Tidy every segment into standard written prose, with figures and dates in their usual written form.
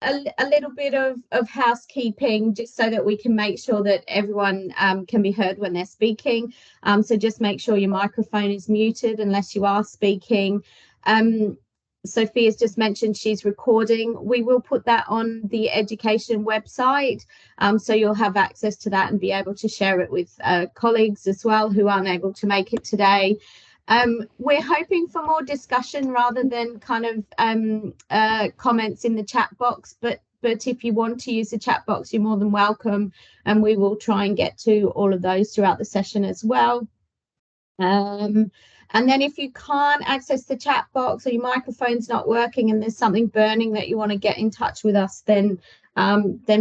a little bit of housekeeping, just so that we can make sure that everyone can be heard when they're speaking. So just make sure your microphone is muted unless you are speaking. Sophia's just mentioned she's recording. We will put that on the education website, so you'll have access to that and be able to share it with colleagues as well who aren't able to make it today. We're hoping for more discussion rather than kind of comments in the chat box, but if you want to use the chat box, you're more than welcome, and we will try and get to all of those throughout the session as well. And then if you can't access the chat box, or your microphone's not working and there's something burning that you want to get in touch with us, then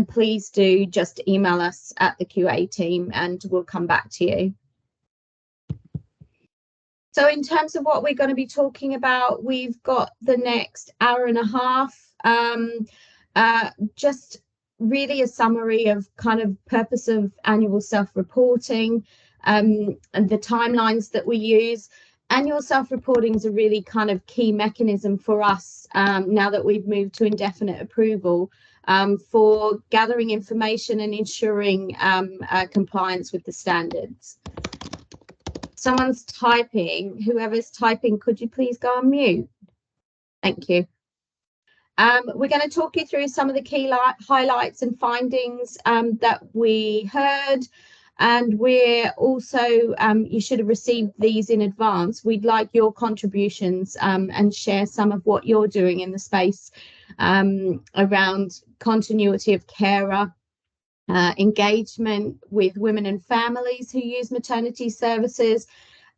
please do just email us at the QA team and we'll come back to you. So in terms of what we're going to be talking about, we've got the next hour and a half, just really a summary of kind of purpose of annual self-reporting, and the timelines that we use. Annual self-reporting is a really kind of key mechanism for us, now that we've moved to indefinite approval, for gathering information and ensuring compliance with the standards. Someone's typing. Whoever's typing, could you please go on mute? Thank you. We're going to talk you through some of the key highlights and findings that we heard. And we're also, you should have received these in advance. We'd like your contributions and share some of what you're doing in the space around continuity of carer, engagement with women and families who use maternity services,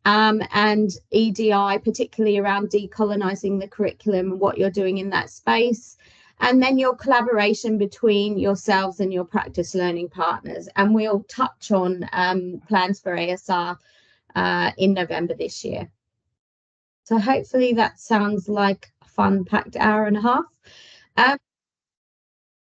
and EDI, particularly around decolonising the curriculum and what you're doing in that space. And then your collaboration between yourselves and your practice learning partners. And we'll touch on plans for ASR in November this year. So hopefully that sounds like a fun packed hour and a half.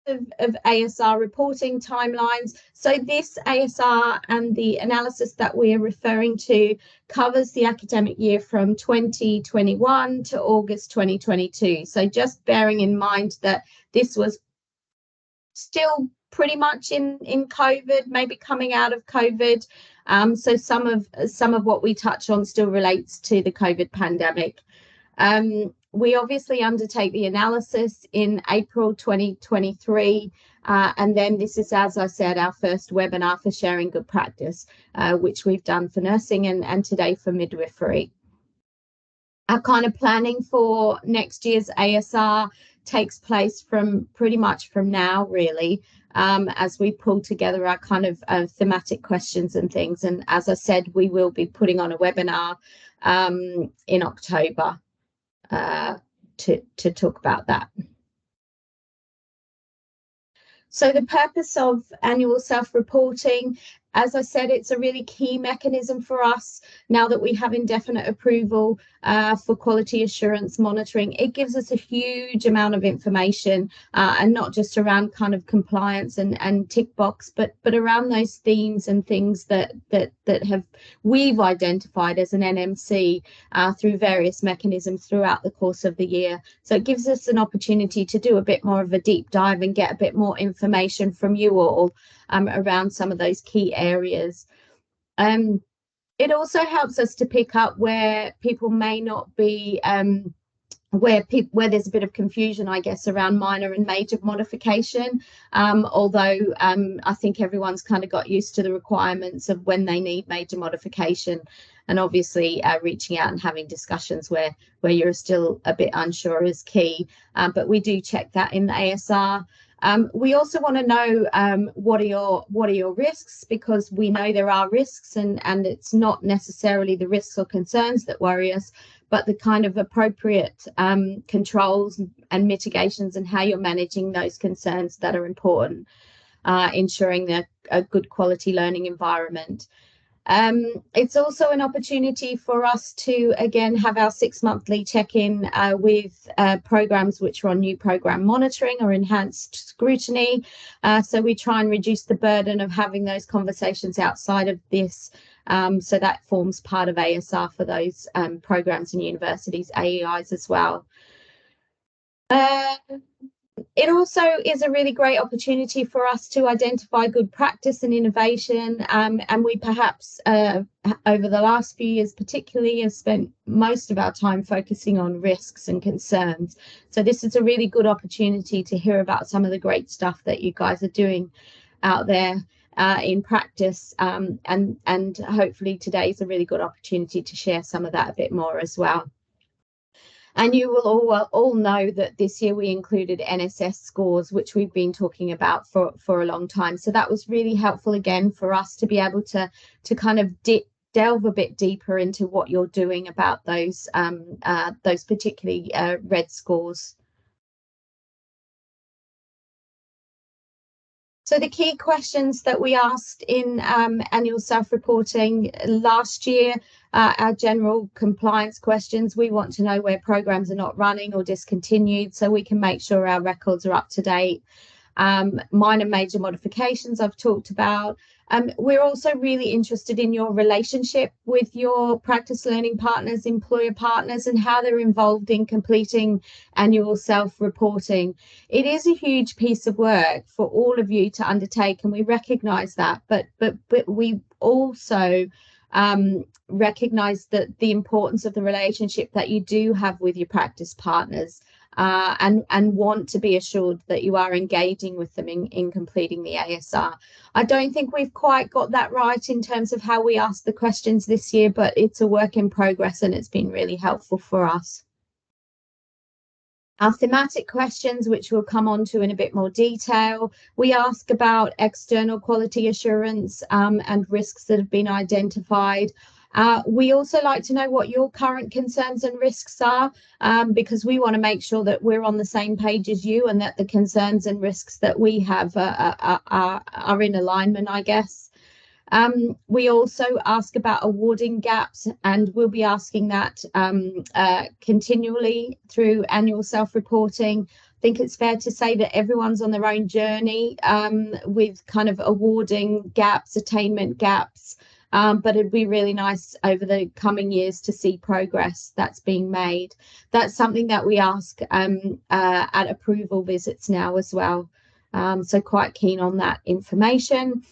Of ASR reporting timelines. So this ASR and the analysis that we are referring to covers the academic year from 2021 to August 2022. So just bearing in mind that this was still pretty much in COVID, maybe coming out of COVID. So some of what we touch on still relates to the COVID pandemic. We obviously undertake the analysis in April 2023, and then this is, as I said, our first webinar for sharing good practice, which we've done for nursing and today for midwifery. Our kind of planning for next year's ASR takes place from pretty much from now, really, as we pull together our kind of thematic questions and things. And as I said, we will be putting on a webinar in October to talk about that. So the purpose of annual self-reporting, as I said, it's a really key mechanism for us now that we have indefinite approval for quality assurance monitoring. It gives us a huge amount of information, and not just around kind of compliance and tick box, but around those themes and things that we've identified as an NMC through various mechanisms throughout the course of the year. So it gives us an opportunity to do a bit more of a deep dive and get a bit more information from you all around some of those key areas. It also helps us to pick up where people may not be, where there's a bit of confusion, I guess, around minor and major modification, although I think everyone's kind of got used to the requirements of when they need major modification, and obviously reaching out and having discussions where you're still a bit unsure is key, but we do check that in the ASR. We also want to know what are your risks, because we know there are risks, and it's not necessarily the risks or concerns that worry us, but the kind of appropriate controls and mitigations and how you're managing those concerns that are important, ensuring a good quality learning environment. It's also an opportunity for us to, again, have our 6-monthly check-in with programs which are on new program monitoring or enhanced scrutiny. So we try and reduce the burden of having those conversations outside of this. So that forms part of ASR for those programs and universities, AEIs as well. It also is a really great opportunity for us to identify good practice and innovation. And we perhaps, over the last few years particularly, have spent most of our time focusing on risks and concerns. So this is a really good opportunity to hear about some of the great stuff that you guys are doing out there in practice. And hopefully today is a really good opportunity to share some of that a bit more as well. And you will all know that this year we included NSS scores, which we've been talking about for a long time. So that was really helpful again for us to be able to kind of delve a bit deeper into what you're doing about those particularly red scores. So the key questions that we asked in annual self-reporting last year, our general compliance questions. We want to know where programs are not running or discontinued so we can make sure our records are up to date. Minor major modifications I've talked about. We're also really interested in your relationship with your practice learning partners, employer partners, and how they're involved in completing annual self-reporting. It is a huge piece of work for all of you to undertake, and we recognise that, but we also recognise that the importance of the relationship that you do have with your practice partners. And want to be assured that you are engaging with them in completing the ASR. I don't think we've quite got that right in terms of how we ask the questions this year, but it's a work in progress and it's been really helpful for us. Our thematic questions, which we'll come on to in a bit more detail, we ask about external quality assurance and risks that have been identified. We also like to know what your current concerns and risks are, because we want to make sure that we're on the same page as you and that the concerns and risks that we have are in alignment, I guess. We also ask about awarding gaps, and we'll be asking that continually through annual self-reporting. I think it's fair to say that everyone's on their own journey with kind of awarding gaps, attainment gaps. But it'd be really nice over the coming years to see progress that's being made. That's something that we ask at approval visits now as well. So quite keen on that information.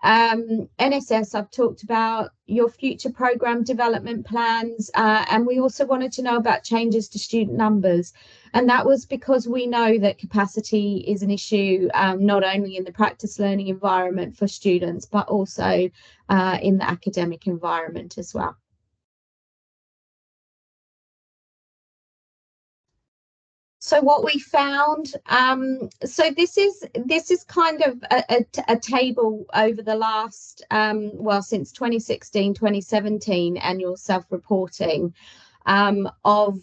NSS, I've talked about your future program development plans, and we also wanted to know about changes to student numbers. And that was because we know that capacity is an issue, not only in the practice learning environment for students, but also in the academic environment as well. So what we found, so this is kind of a table over the last, well, since 2016, 2017 annual self-reporting of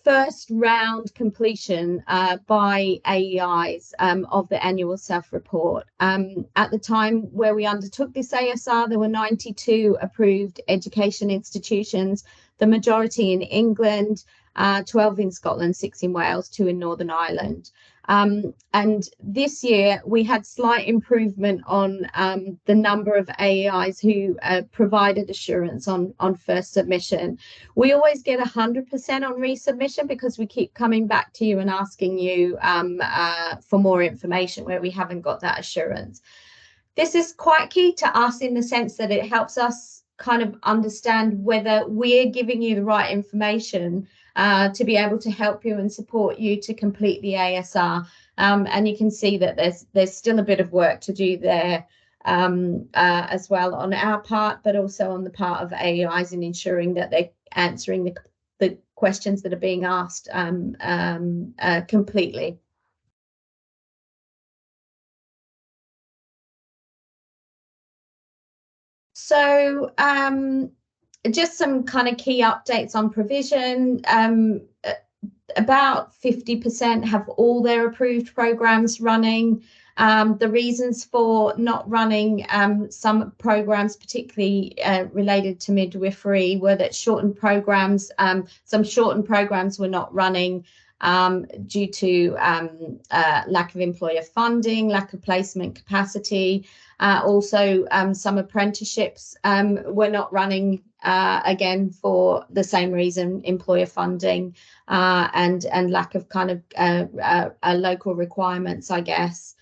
first round completion by AEIs of the annual self-report. At the time where we undertook this ASR, there were 92 approved education institutions, the majority in England, 12 in Scotland, 6 in Wales, 2 in Northern Ireland. And this year we had slight improvement on the number of AEIs who provided assurance on first submission. We always get 100% on resubmission because we keep coming back to you and asking you for more information where we haven't got that assurance. This is quite key to us in the sense that it helps us kind of understand whether we're giving you the right information to be able to help you and support you to complete the ASR. And you can see that there's still a bit of work to do there as well on our part, but also on the part of AEIs in ensuring that they're answering the questions that are being asked completely. So just some kind of key updates on provision. About 50% have all their approved programs running. The reasons for not running some programs, particularly related to midwifery, were that shortened programs, some shortened programs were not running due to lack of employer funding, lack of placement capacity. Also, some apprenticeships were not running, again, for the same reason, employer funding and lack of kind of local requirements, I guess.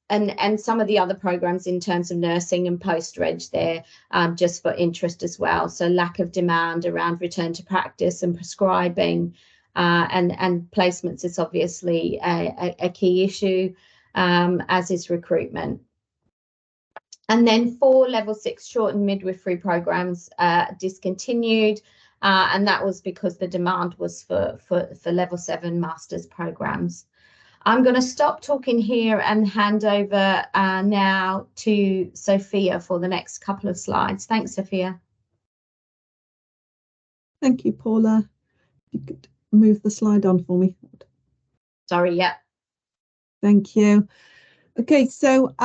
And some of the other programs in terms of nursing and post-reg there, just for interest as well. So lack of demand around return to practice and prescribing, and placements is obviously a key issue, as is recruitment. And then 4 level 6 shortened midwifery programs discontinued, and that was because the demand was for level 7 master's programs. I'm going to stop talking here and hand over now to Sophia for the next couple of slides. Thanks, Sophia. Thank you, Paula. You could move the slide on for me. Sorry, yeah. Thank you. Okay, so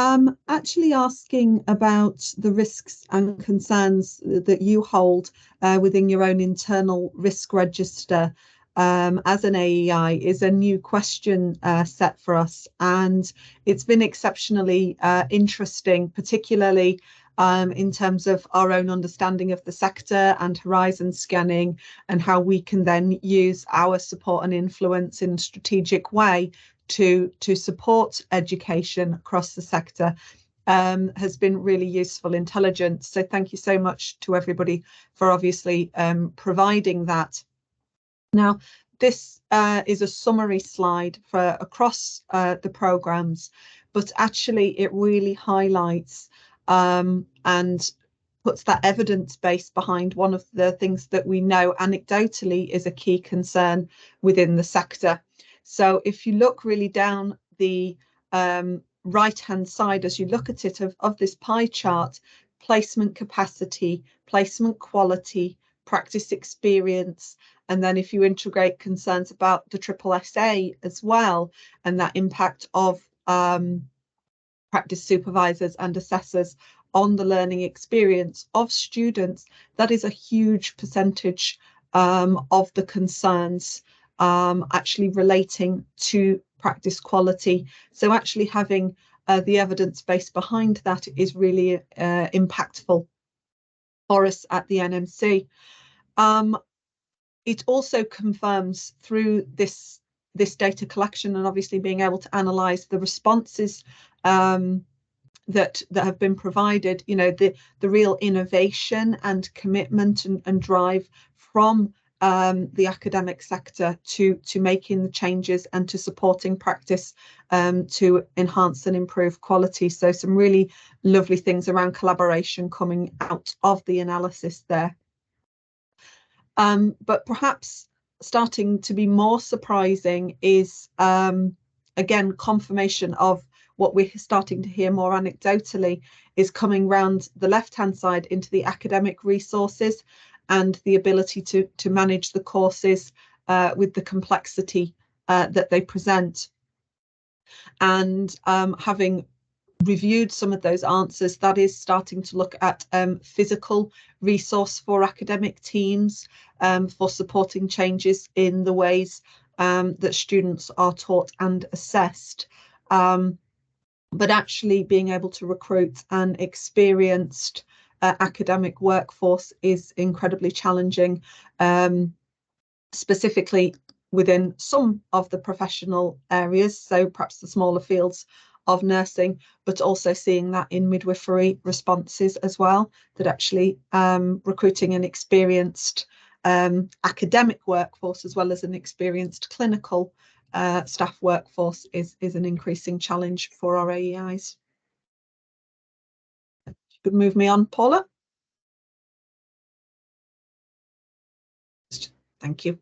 actually asking about the risks and concerns that you hold within your own internal risk register as an AEI is a new question set for us, and it's been exceptionally interesting, particularly in terms of our own understanding of the sector and horizon scanning, and how we can then use our support and influence in a strategic way to support education across the sector. Has been really useful intelligence. So thank you so much to everybody for obviously providing that. Now, this is a summary slide for across the programs, but actually it really highlights and puts that evidence base behind one of the things that we know anecdotally is a key concern within the sector. So if you look really down the right-hand side, as you look at it of this pie chart, placement capacity, placement quality, practice experience, and then if you integrate concerns about the SSSA as well, and that impact of practice supervisors and assessors on the learning experience of students, that is a huge percentage of the concerns actually relating to practice quality. So actually having the evidence base behind that is really impactful for us at the NMC. It also confirms through this data collection and obviously being able to analyse the responses that have been provided, you know, the real innovation and commitment and drive from the academic sector to making the changes and to supporting practice to enhance and improve quality. So some really lovely things around collaboration coming out of the analysis there. But perhaps starting to be more surprising is, again, confirmation of what we're starting to hear more anecdotally is coming round the left-hand side into the academic resources and the ability to manage the courses with the complexity that they present. And having reviewed some of those answers, that is starting to look at physical resource for academic teams for supporting changes in the ways that students are taught and assessed. But actually being able to recruit an experienced academic workforce is incredibly challenging, specifically within some of the professional areas, so perhaps the smaller fields of nursing, but also seeing that in midwifery responses as well, that actually recruiting an experienced academic workforce as well as an experienced clinical staff workforce is an increasing challenge for our AEIs. You could move me on, Paula. Thank you.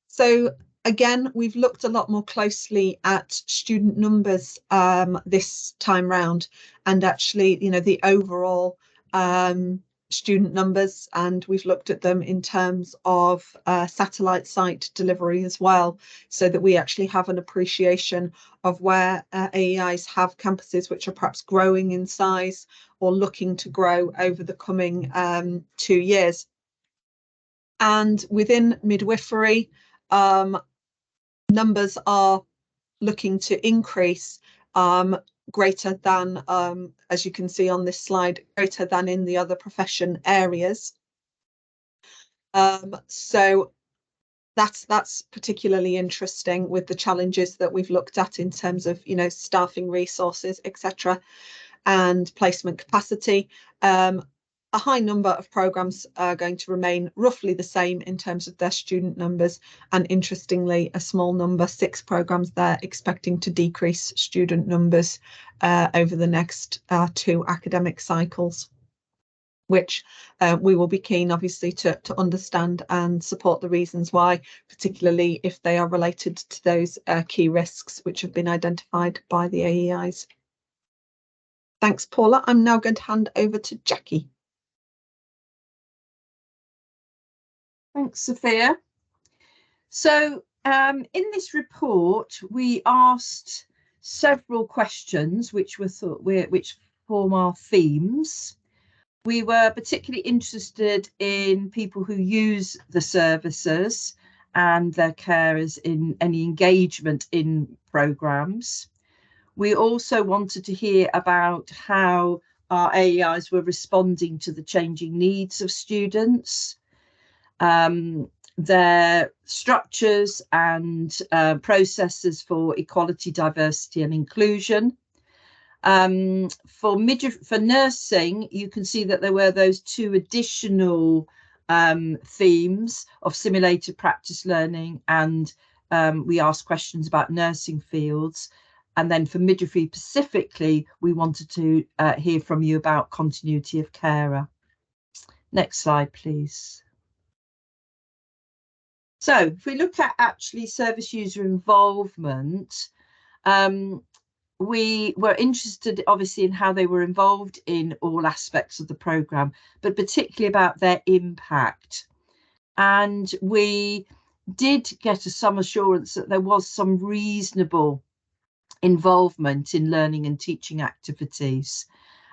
So again, we've looked a lot more closely at student numbers this time round, and actually, you know, the overall student numbers, and we've looked at them in terms of satellite site delivery as well, so that we actually have an appreciation of where AEIs have campuses which are perhaps growing in size or looking to grow over the coming 2 years. And within midwifery, numbers are looking to increase greater than, as you can see on this slide, greater than in the other profession areas. So that's particularly interesting with the challenges that we've looked at in terms of, you know, staffing resources, etc., and placement capacity. A high number of programmes are going to remain roughly the same in terms of their student numbers, and interestingly, a small number, 6 programmes, they're expecting to decrease student numbers over the next 2 academic cycles, which we will be keen, obviously, to understand and support the reasons why, particularly if they are related to those key risks which have been identified by the AEIs. Thanks, Paula. I'm now going to hand over to Jackie. Thanks, Sophia. So in this report, we asked several questions which form our themes. We were particularly interested in people who use the services and their carers in any engagement in programmes. We also wanted to hear about how our AEIs were responding to the changing needs of students, their structures and processes for equality, diversity and inclusion. For nursing, you can see that there were those 2 additional themes of simulated practice learning, and we asked questions about nursing fields. And then for midwifery specifically, we wanted to hear from you about continuity of carer. Next slide, please. So if we look at actually service user involvement, we were interested obviously in how they were involved in all aspects of the programme, but particularly about their impact. And we did get some assurance that there was some reasonable involvement in learning and teaching activities.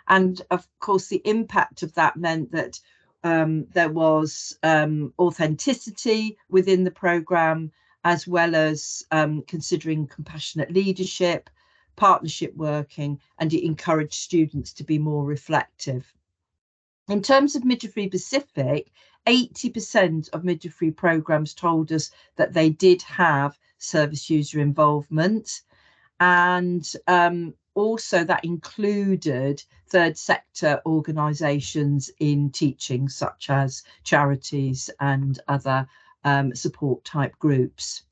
And of course, the impact of that meant that there was authenticity within the programme, as well as considering compassionate leadership, partnership working, and it encouraged students to be more reflective. In terms of midwifery specific, 80% of midwifery programmes told us that they did have service user involvement, and also that included third sector organisations in teaching, such as charities and other support type groups.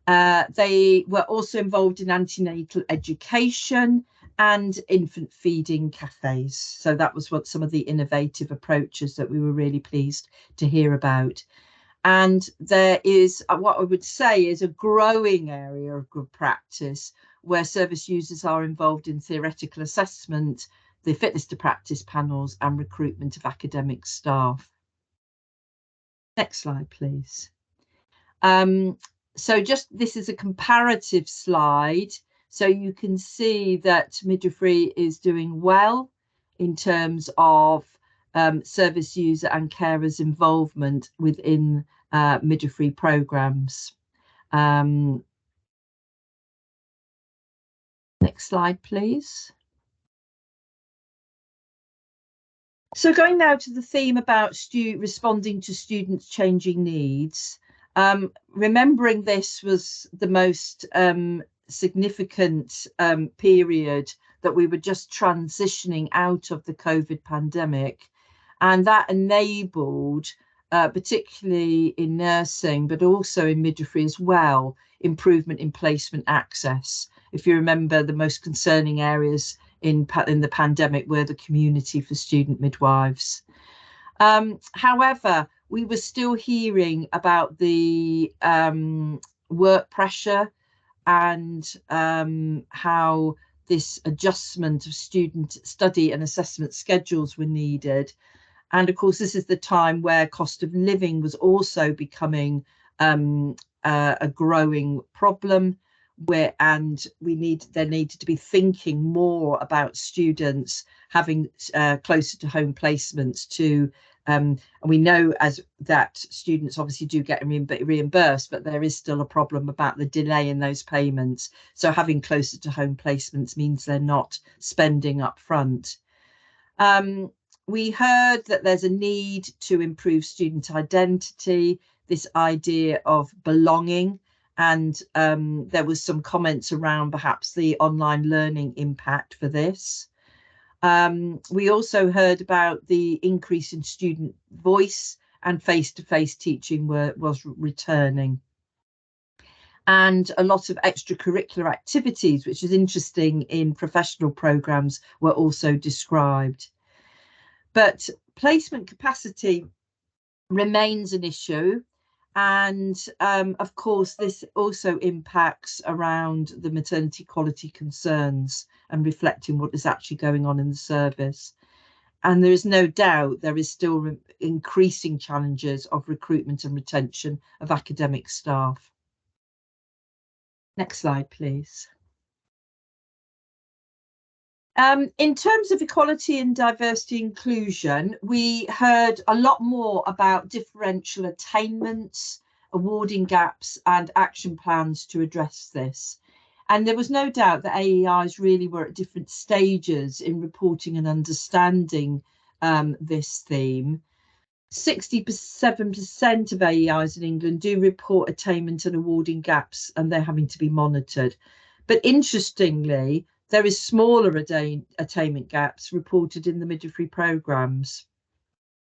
They were also involved in antenatal education and infant feeding cafes. So that was what some of the innovative approaches that we were really pleased to hear about. And there is what I would say is a growing area of good practice where service users are involved in theoretical assessment, the fitness to practice panels and recruitment of academic staff. Next slide, please. So just this is a comparative slide. So you can see that midwifery is doing well in terms of service user and carers involvement within midwifery programmes. Next slide, please. So going now to the theme about responding to students' changing needs. Remembering this was the most significant period that we were just transitioning out of the COVID pandemic, and that enabled, particularly in nursing, but also in midwifery as well, improvement in placement access. If you remember, the most concerning areas in the pandemic were the community for student midwives. However, we were still hearing about the work pressure and how this adjustment of student study and assessment schedules were needed. And of course, this is the time where cost of living was also becoming a growing problem, there needed to be thinking more about students having closer to home placements to And we know as that students obviously do get reimbursed, but there is still a problem about the delay in those payments. So having closer to home placements means they're not spending up front. We heard that there's a need to improve student identity, this idea of belonging, and there was some comments around perhaps the online learning impact for this. We also heard about the increase in student voice, and face-to-face teaching was returning. And a lot of extracurricular activities, which is interesting in professional programs, were also described. But placement capacity remains an issue. And of course, this also impacts around the maternity quality concerns and reflecting what is actually going on in the service. And there is no doubt there is still increasing challenges of recruitment and retention of academic staff. Next slide, please. In terms of equality and diversity inclusion, we heard a lot more about differential attainments, awarding gaps, and action plans to address this. And there was no doubt that AEIs really were at different stages in reporting and understanding this theme. 67% of AEIs in England do report attainment and awarding gaps, and they're having to be monitored. But interestingly, there is smaller attainment gaps reported in the midwifery programmes.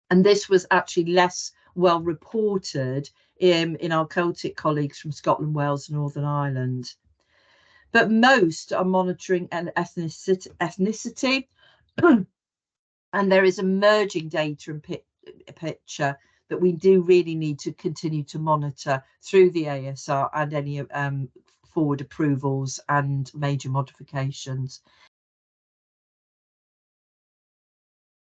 And this was actually less well reported in our Celtic colleagues from Scotland, Wales, and Northern Ireland. But most are monitoring an ethnicity and there is emerging data and picture that we do really need to continue to monitor through the ASR and any forward approvals and major modifications.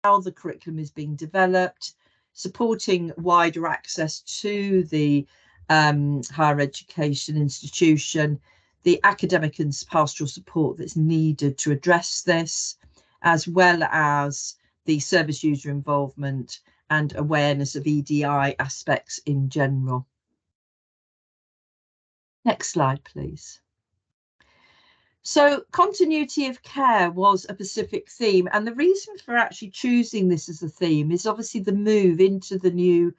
How the curriculum is being developed, supporting wider access to the higher education institution, the academic and pastoral support that's needed to address this, as well as the service user involvement and awareness of EDI aspects in general. Next slide, please. So continuity of care was a specific theme, and the reason for actually choosing this as a theme is obviously the move into the new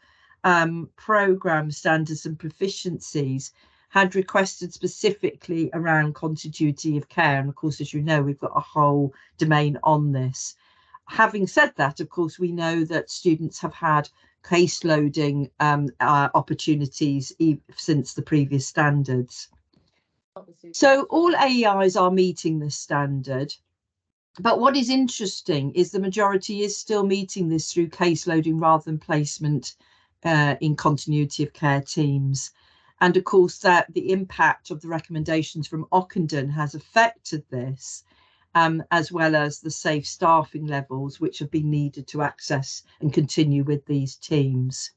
programme standards and proficiencies had requested specifically around continuity of care. And of course, as you know, we've got a whole domain on this. Having said that, of course, we know that students have had case loading opportunities since the previous standards. So all AEIs are meeting this standard. But what is interesting is the majority is still meeting this through case loading rather than placement in continuity of care teams. And of course, that the impact of the recommendations from Ockenden has affected this, as well as the safe staffing levels, which have been needed to access and continue with these teams.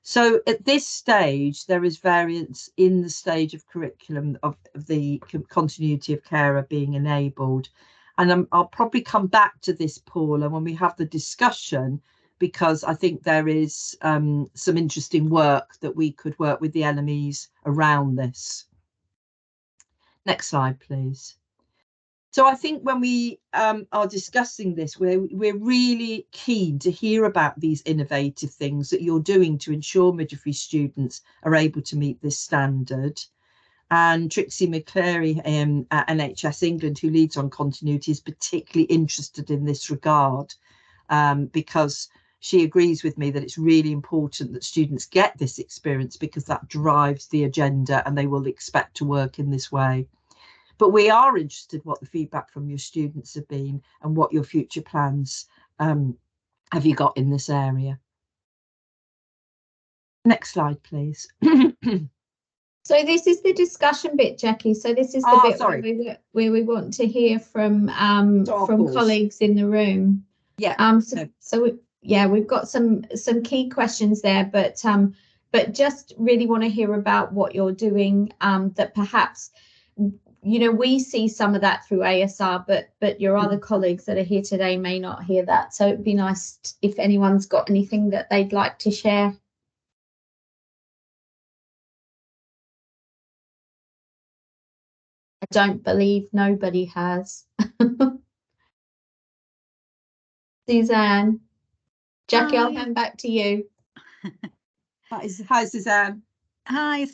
So at this stage, there is variance in the stage of curriculum of the continuity of care being enabled. And I'll probably come back to this, Paula, when we have the discussion, because I think there is some interesting work that we could work with the LMEs around this. Next slide, please. So I think when we are discussing this, we're really keen to hear about these innovative things that you're doing to ensure midwifery students are able to meet this standard. And Trixie McCleary at NHS England, who leads on continuity, is particularly interested in this regard because she agrees with me that it's really important that students get this experience because that drives the agenda and they will expect to work in this way. But we are interested what the feedback from your students have been and what your future plans have you got in this area. Next slide, please. So this is the discussion bit, Jackie. So this is the bit where we want to hear from colleagues in the room. Yeah. We've got some key questions there, but just really want to hear about what you're doing that perhaps you know, we see some of that through ASR, but your other colleagues that are here today may not hear that. So it'd be nice if anyone's got anything that they'd like to share. I don't believe nobody has. Suzanne, Jackie, I'll hand back to you. Hi, Suzanne. Hi,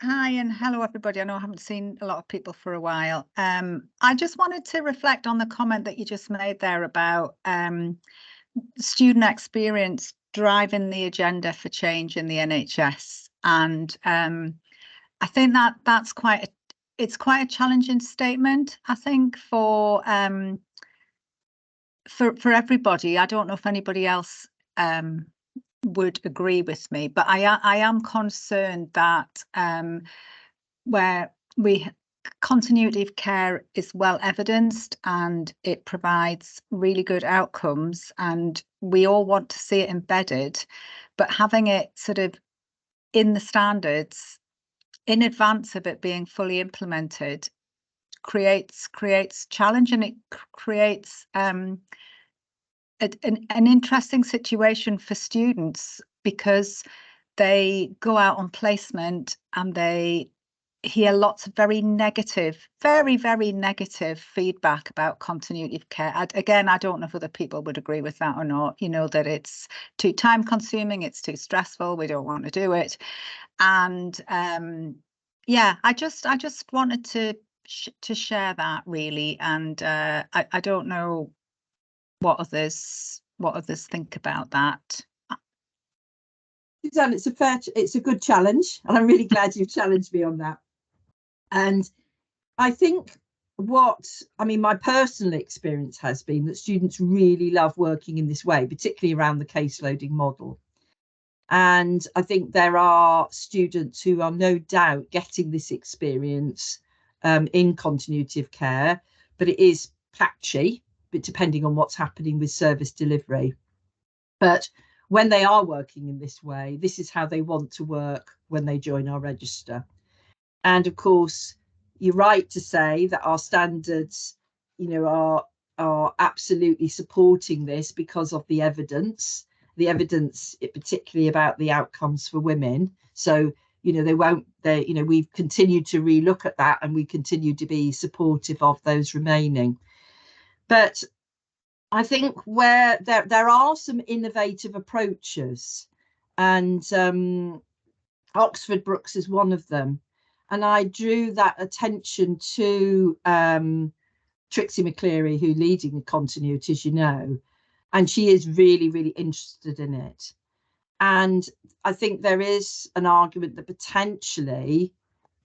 hi and hello everybody. I know I haven't seen a lot of people for a while. I just wanted to reflect on the comment that you just made there about student experience driving the agenda for change in the NHS, and I think that's quite a challenging statement, I think, for everybody. I don't know if anybody else would agree with me, but I am concerned that where continuity of care is well evidenced and it provides really good outcomes, and we all want to see it embedded, but having it sort of in the standards in advance of it being fully implemented creates challenge, and it creates an interesting situation for students, because they go out on placement and they hear lots of very negative, very negative feedback about continuity of care. Again, I don't know if other people would agree with that or not, you know, that it's too time consuming, it's too stressful, we don't want to do it. And yeah, I just wanted to share that, really. And I don't know what others think about that. Suzanne, it's a good challenge, and I'm really glad you've challenged me on that. And I think my personal experience has been that students really love working in this way, particularly around the caseloading model. And I think there are students who are no doubt getting this experience in continuity of care, but it is patchy, but depending on what's happening with service delivery. But when they are working in this way, this is how they want to work when they join our register. And of course, you're right to say that our standards, you know, are absolutely supporting this because of the evidence, particularly about the outcomes for women. So, you know, we've continued to relook at that, and we continue to be supportive of those remaining. But I think where there are some innovative approaches, and Oxford Brookes is one of them. And I drew that attention to Trixie McCleary, who leading the continuity, as you know, and she is really interested in it. And I think there is an argument that potentially,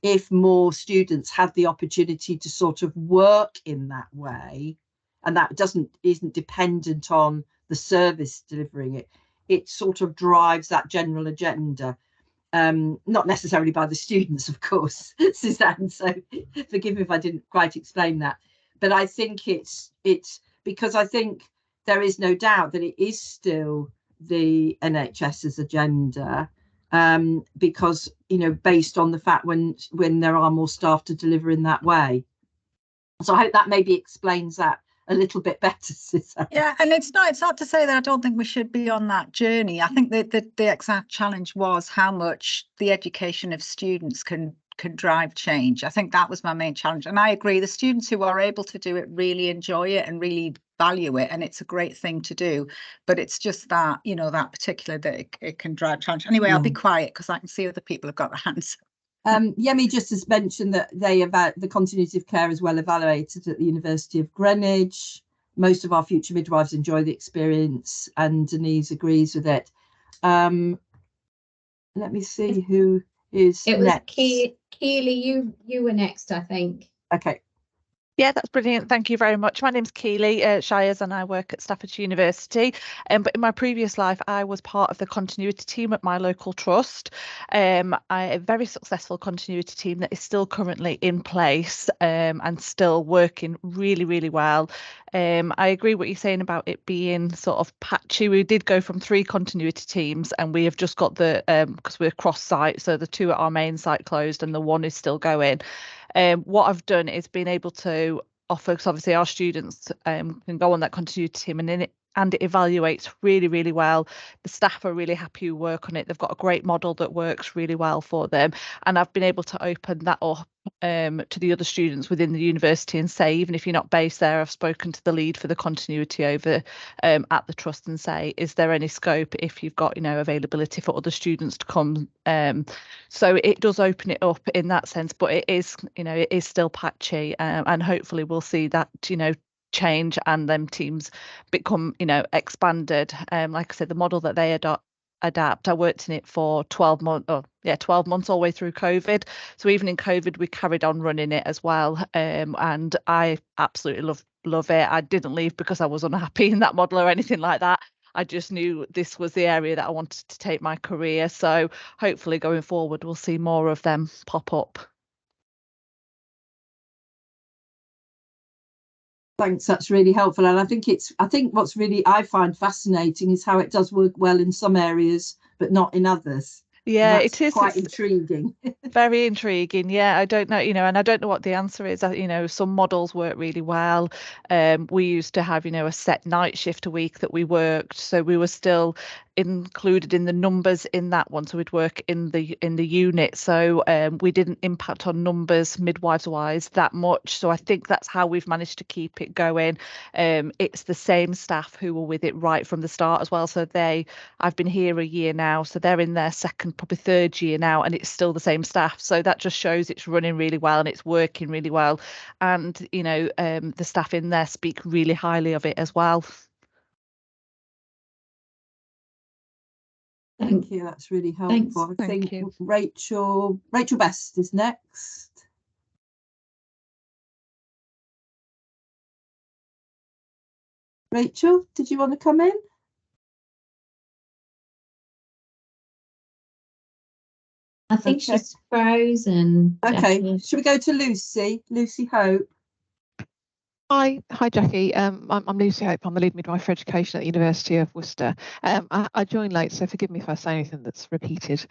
if more students had the opportunity to sort of work in that way, and that isn't dependent on the service delivering it, it sort of drives that general agenda. Not necessarily by the students, of course, Suzanne, so forgive me if I didn't quite explain that. But I think it's because I think there is no doubt that it is still the NHS's agenda, because, you know, based on the fact when there are more staff to deliver in that way. So I hope that maybe explains that a little bit better, Suzanne. Yeah, and it's not to say that I don't think we should be on that journey. I think that the exact challenge was how much the education of students can drive change. I think that was my main challenge, and I agree, the students who are able to do it really enjoy it and really value it, and it's a great thing to do. But it's just that, you know, that particular that it can drive challenge. Anyway, I'll be quiet because I can see other people have got their hands. Yemi just has mentioned that the continuity of care is well evaluated at the University of Greenwich. Most of our future midwives enjoy the experience, and Denise agrees with it. Let me see who is It was next. Keely, you were next, I think. Okay. Yeah, that's brilliant. Thank you very much. My name's Keely Shires, and I work at Staffordshire University. But in my previous life, I was part of the continuity team at my local trust. A very successful continuity team that is still currently in place and still working really well. I agree what you're saying about it being sort of patchy. We did go from 3 continuity teams, and we have just got the because we're cross-site, so the 2 at our main site closed and the 1 is still going. What I've done is been able to offer, because obviously our students can go on that continuity team, and it evaluates really, really well. The staff are really happy who work on it. They've got a great model that works really well for them. And I've been able to open that up to the other students within the university and say, even if you're not based there, I've spoken to the lead for the continuity over at the trust and say, is there any scope if you've got, availability for other students to come? So it does open it up in that sense, but it is, it is still patchy, and hopefully we'll see that, change and them teams become, expanded. Like I said, the model that they adapt, I worked in it for 12 months, 12 months all the way through COVID. So even in COVID, we carried on running it as well. And I absolutely love it. I didn't leave because I was unhappy in that model or anything like that. I just knew this was the area that I wanted to take my career. So hopefully going forward, we'll see more of them pop up. Thanks, that's really helpful. And I think what's really I find fascinating is how it does work well in some areas, but not in others. Yeah, it is quite intriguing. Very intriguing. Yeah, I don't know, and I don't know what the answer is. Some models work really well. We used to have, a set night shift a week that we worked, so we were still included in the numbers in that one. So we'd work in the unit. So we didn't impact on numbers midwives wise that much. So I think that's how we've managed to keep it going. It's the same staff who were with it right from the start as well. So I've been here a year now, so they're in their second, probably third year now, and it's still the same staff. So that just shows it's running really well and it's working really well. And, the staff in there speak really highly of it as well. Thank you. That's really helpful. I think Rachel Best is next. Rachel, did you want to come in? I think she's frozen. Okay, Jackie. should we go to Lucy? Lucy Hope. Hi, Jackie. I'm Lucy Hope. I'm the lead midwife for education at the University of Worcester. I joined late, so forgive me if I say anything that's repeated.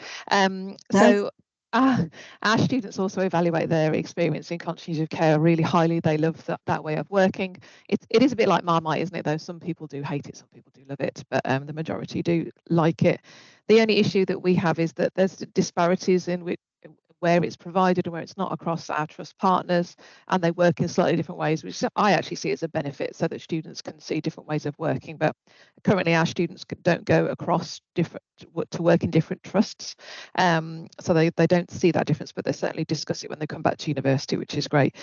So our students also evaluate their experience in continuity of care really highly. They love that way of working. It is a bit like Marmite, isn't it, though? Some people do hate it, some people do love it, but the majority do like it. The only issue that we have is that there's disparities in where it's provided and where it's not across our trust partners, and they work in slightly different ways, which I actually see as a benefit so that students can see different ways of working. But currently our students don't go across to work in different trusts, so they don't see that difference, but they certainly discuss it when they come back to university, which is great.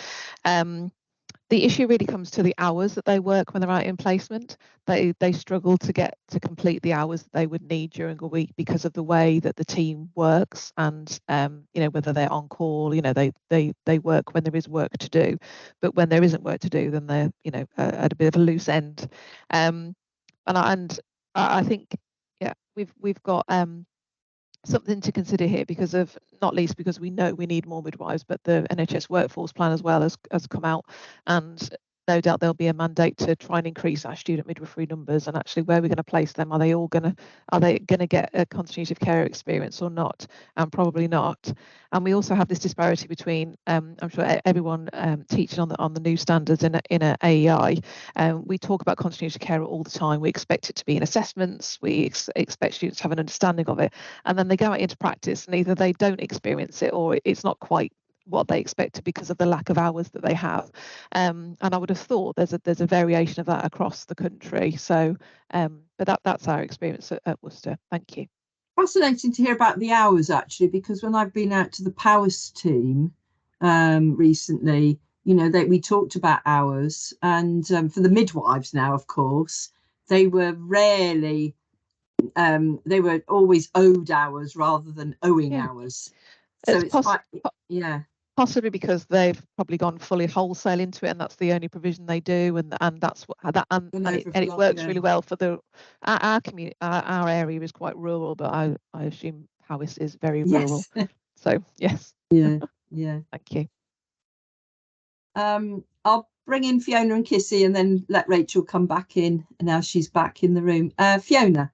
The issue really comes to the hours that they work when they're out in placement. They struggle to complete the hours that they would need during a week because of the way that the team works, and whether they're on call, they work when there is work to do, but when there isn't work to do, then they're at a bit of a loose end. And I think we've got something to consider here, not least because we know we need more midwives, but the NHS workforce plan as well has come out, and no doubt there'll be a mandate to try and increase our student midwifery numbers, and actually where we're going to place them. Are they going to get a continuity of care experience or not? And probably not. And we also have this disparity between I'm sure everyone teaching on the new standards in a AEI. We talk about continuity of care all the time. We expect it to be in assessments. We expect students to have an understanding of it, and then they go out into practice and either they don't experience it or it's not quite what they expected because of the lack of hours that they have. And I would have thought there's a variation of that across the country. So, but that's our experience at Worcester. Thank you. Fascinating to hear about the hours, actually, because when I've been out to the Powers team recently, we talked about hours, and for the midwives now, of course, they were rarely they were always owed hours rather than owing hours. So it's quite, possibly because they've probably gone fully wholesale into it, and that's the only provision they do, and that's what and it works really well for our community. Our area is quite rural, but I assume Powys is very rural. So yes. Yeah. Thank you. I'll bring in Fiona and Kissy and then let Rachel come back in, and now she's back in the room. Fiona.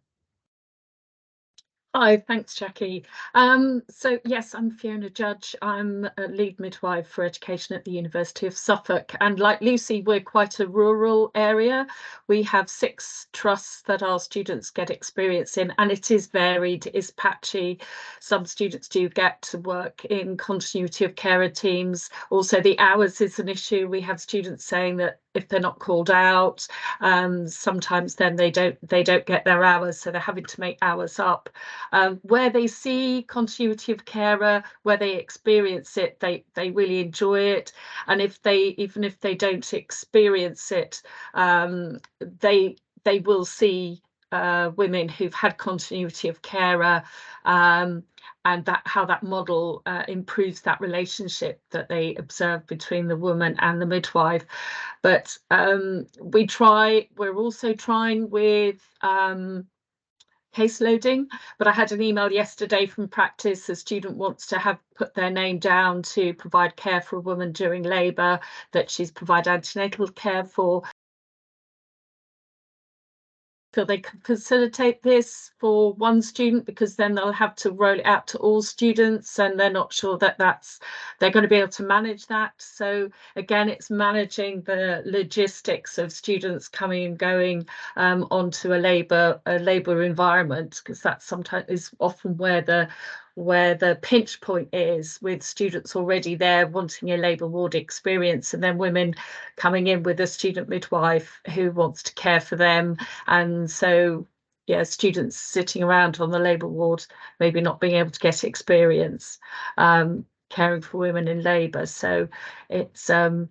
Hi, thanks, Jackie. So yes, I'm Fiona Judge. I'm a lead midwife for education at the University of Suffolk. And like Lucy, we're quite a rural area. We have 6 trusts that our students get experience in, and it is varied, it is patchy. Some students do get to work in continuity of carer teams. Also, the hours is an issue. We have students saying that if they're not called out, sometimes then they don't get their hours, so they're having to make hours up. Where they see continuity of carer, where they experience it, they really enjoy it. And even if they don't experience it, they will see women who've had continuity of carer, and how that model improves that relationship that they observe between the woman and the midwife. But we're also trying with case loading, but I had an email yesterday from practice. A student wants to put their name down to provide care for a woman during labour that she's provided antenatal care for. So they can facilitate this for one student, because then they'll have to roll it out to all students, and they're not sure that they're going to be able to manage that. So again, it's managing the logistics of students coming and going onto a labour environment, because that sometimes is often where the pinch point is, with students already there wanting a labour ward experience, and then women coming in with a student midwife who wants to care for them. And so, yeah, students sitting around on the labour ward, maybe not being able to get experience caring for women in labour. So it's challenging.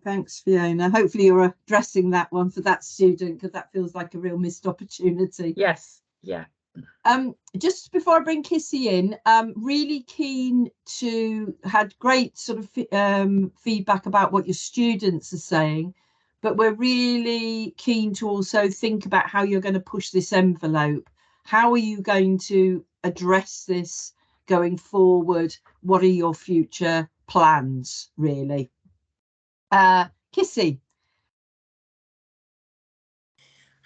Thanks, Fiona. Hopefully you're addressing that one for that student, because that feels like a real missed opportunity. Yes, yeah. Just before I bring Kissy in, really keen had great sort of feedback about what your students are saying, but we're really keen to also think about how you're going to push this envelope. How are you going to address this going forward? What are your future plans, really? Kissy.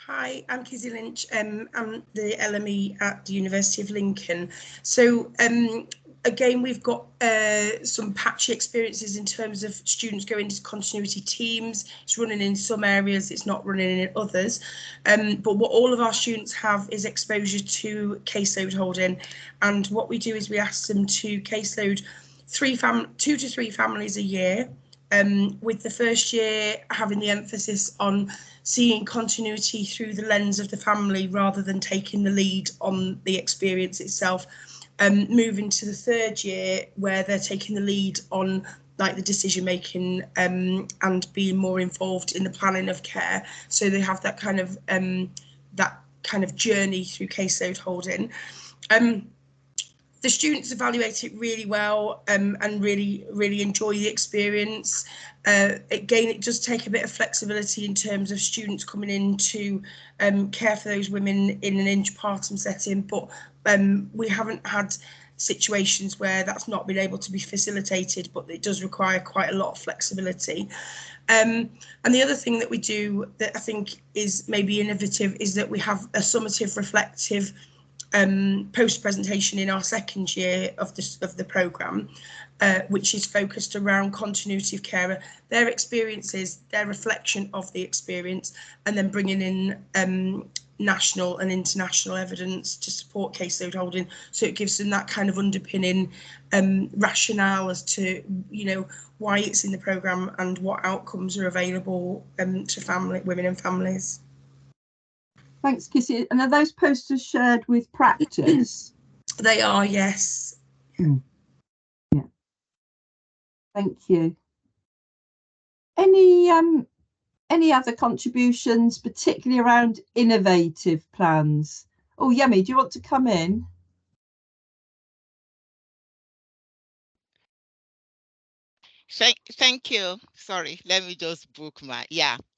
Hi, I'm Kizzy Lynch. I'm the LME at the University of Lincoln. So again, we've got some patchy experiences in terms of students going into continuity teams. It's running in some areas, it's not running in others. But what all of our students have is exposure to caseload holding. And what we do is we ask them to caseload 2 to 3 families a year. With the first year having the emphasis on seeing continuity through the lens of the family rather than taking the lead on the experience itself. Moving to the 3rd year where they're taking the lead on like the decision making and being more involved in the planning of care. So they have that kind of journey through caseload holding. The students evaluate it really well and really enjoy the experience. Again, it does take a bit of flexibility in terms of students coming in to care for those women in an interpartum setting, but we haven't had situations where that's not been able to be facilitated, but it does require quite a lot of flexibility. And the other thing that we do that I think is maybe innovative is that we have a summative reflective post presentation in our 2nd year of the programme, which is focused around continuity of carer, their experiences, their reflection of the experience, and then bringing in national and international evidence to support caseload holding. So it gives them that kind of underpinning rationale as to, you know, why it's in the programme and what outcomes are available to women and families. Thanks, Kissy. And are those posters shared with practice? They are, yes. Yeah. Thank you. Any other contributions, particularly around innovative plans? Oh, Yemi, do you want to come in? Thank you. Sorry, let me just book my,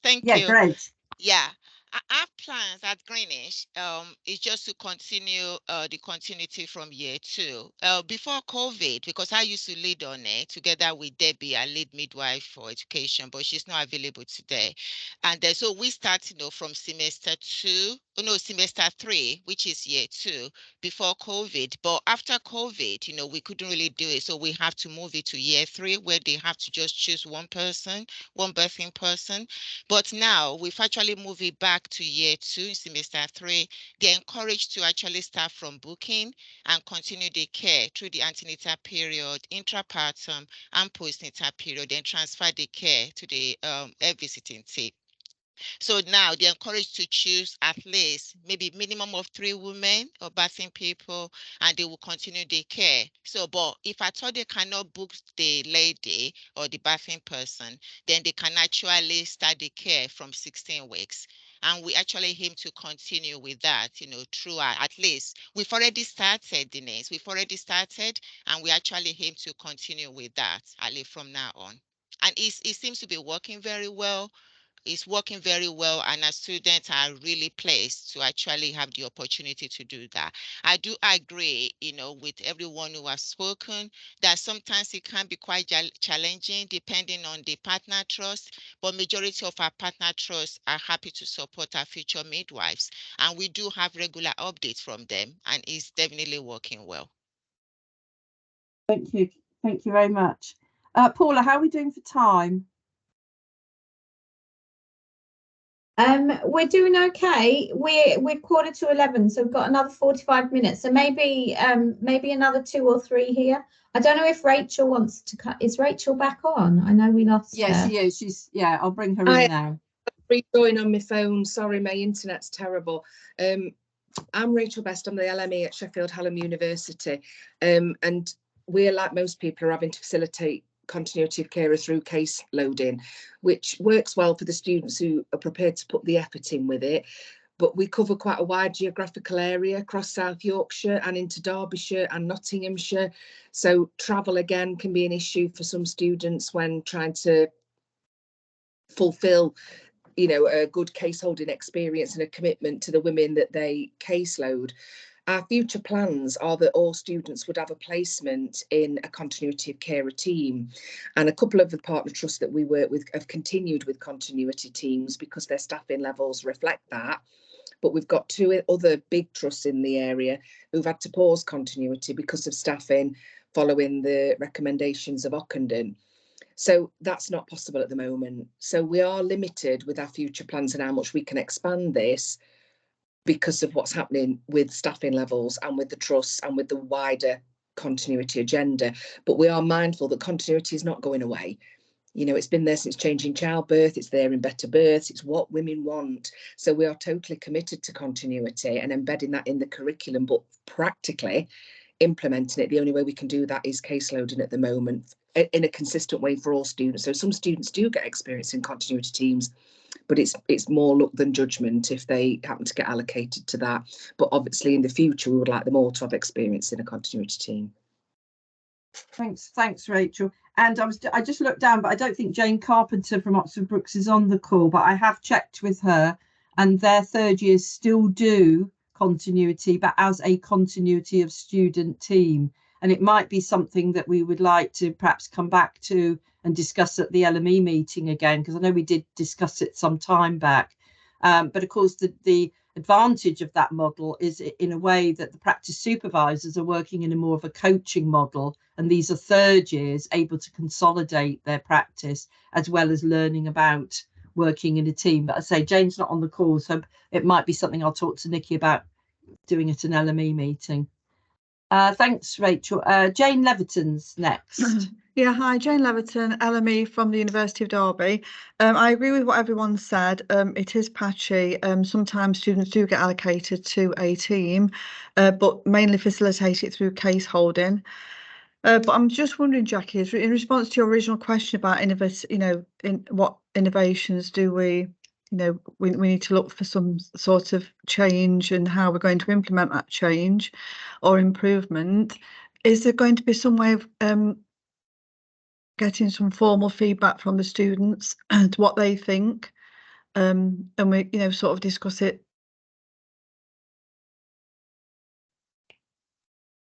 thank you. Yeah, great. Yeah, our plans at Greenwich is just to continue the continuity from year 2. Before COVID, because I used to lead on it together with Debbie, I lead midwife for education, but she's not available today. And so we start, from semester 3, which is year 2, before COVID. But after COVID, we couldn't really do it. So we have to move it to year 3, where they have to just choose one birthing person. But now we've actually moved it back to year 2, semester 3. They're encouraged to actually start from booking and continue the care through the antenatal period, intrapartum, and postnatal period, and transfer the care to the visiting team. So now they're encouraged to choose at least maybe minimum of 3 women or birthing people, and they will continue the care. So, but if at all they cannot book the lady or the birthing person, then they can actually start the care from 16 weeks. And we actually aim to continue with that, throughout. At least we've already started, Denise. We've already started, and we actually aim to continue with that, at least from now on. And it seems to be working very well. It's working very well, and our students are really pleased to actually have the opportunity to do that. I do agree, with everyone who has spoken, that sometimes it can be quite challenging depending on the partner trust, but majority of our partner trusts are happy to support our future midwives, and we do have regular updates from them, and it's definitely working well. Thank you very much. Paula, how are we doing for time? We're doing okay. We're 11:15, so we've got another 45 minutes. So maybe another 2 or 3 here. I don't know if Rachel wants to cut. Is Rachel back on? I know we lost her. Yes, she is. I'll bring her in now. Rejoin on my phone. Sorry, my internet's terrible. I'm Rachel Best. I'm the LME at Sheffield Hallam University, and we're, like most people, are having to facilitate continuity of care through case loading, which works well for the students who are prepared to put the effort in with it. But we cover quite a wide geographical area across South Yorkshire and into Derbyshire and Nottinghamshire. So travel again can be an issue for some students when trying to fulfill, a good case holding experience and a commitment to the women that they caseload. Our future plans are that all students would have a placement in a continuity of care team, and a couple of the partner trusts that we work with have continued with continuity teams because their staffing levels reflect that. But we've got 2 other big trusts in the area who've had to pause continuity because of staffing following the recommendations of Ockenden. So that's not possible at the moment. So we are limited with our future plans and how much we can expand this, because of what's happening with staffing levels and with the trusts and with the wider continuity agenda. But we are mindful that continuity is not going away. It's been there since changing childbirth, it's there in better births, it's what women want. So we are totally committed to continuity and embedding that in the curriculum, but practically implementing it, the only way we can do that is case loading at the moment in a consistent way for all students. So some students do get experience in continuity teams, but it's more luck than judgment if they happen to get allocated to that. But obviously in the future we would like them all to have experience in a continuity team. Thanks Rachel. And I just looked down, but I don't think Jane Carpenter from Oxford Brookes is on the call, but I have checked with her, and their 3rd years still do continuity, but as a continuity of student team. And it might be something that we would like to perhaps come back to and discuss at the LME meeting again, because I know we did discuss it some time back. But of course, the advantage of that model is in a way that the practice supervisors are working in a more of a coaching model, and these are 3rd years able to consolidate their practice as well as learning about working in a team. But I say Jane's not on the call, so it might be something I'll talk to Nikki about doing at an LME meeting. Thanks, Rachel. Jane Leviton's next. Yeah, hi, Jane Leviton, LME from the University of Derby. I agree with what everyone said. It is patchy. Sometimes students do get allocated to a team, but mainly facilitate it through case holding. But I'm just wondering, Jackie, in response to your original question about in what innovations do we need to look for some sort of change and how we're going to implement that change or improvement. Is there going to be some way of getting some formal feedback from the students and what they think and we, you know, sort of discuss it.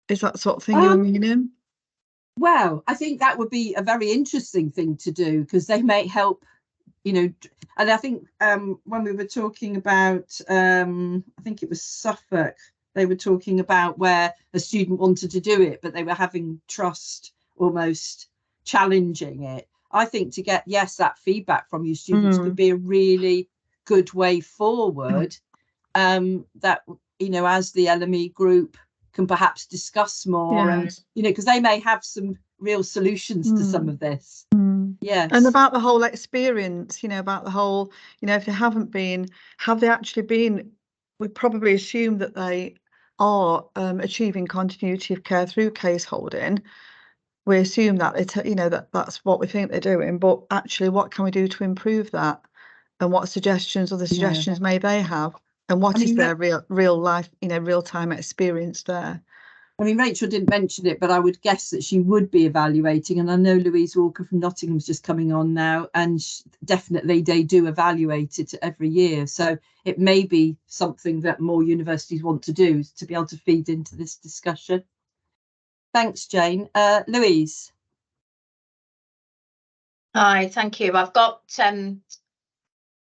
Is that sort of thing you were meaning? Well, I think that would be a very interesting thing to do, because they may help, you know. And I think when we were talking about, I think it was Suffolk, they were talking about where a student wanted to do it, but they were having trust almost challenging it. I think to get, yes, that feedback from your students could be a really good way forward. That, you know, as the LME group can perhaps discuss more, and, you know, because they may have some real solutions to some of this. Yes. And about the whole experience, you know, about the whole, you know, if they haven't been, have they actually been? We probably assume that they are achieving continuity of care through case holding. We assume that it's, you know, that's what we think they're doing, but actually what can we do to improve that? And what suggestions, other suggestions may they have? And what is their real life, you know, real time experience there? I mean, Rachel didn't mention it, but I would guess that she would be evaluating. And I know Louise Walker from Nottingham's just coming on now, and definitely they do evaluate it every year. So it may be something that more universities want to do, to be able to feed into this discussion. Thanks, Jane. Louise. Hi, thank you. I've got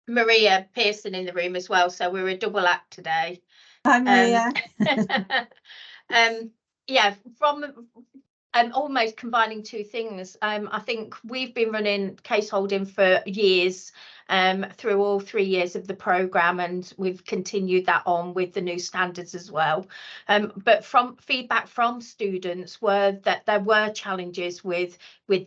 Maria Pearson in the room as well, so we're a double act today. Hi, Maria. Yeah, from almost combining two things. I think we've been running case holding for years, through all 3 years of the programme, and we've continued that on with the new standards as well. But from feedback from students were that there were challenges with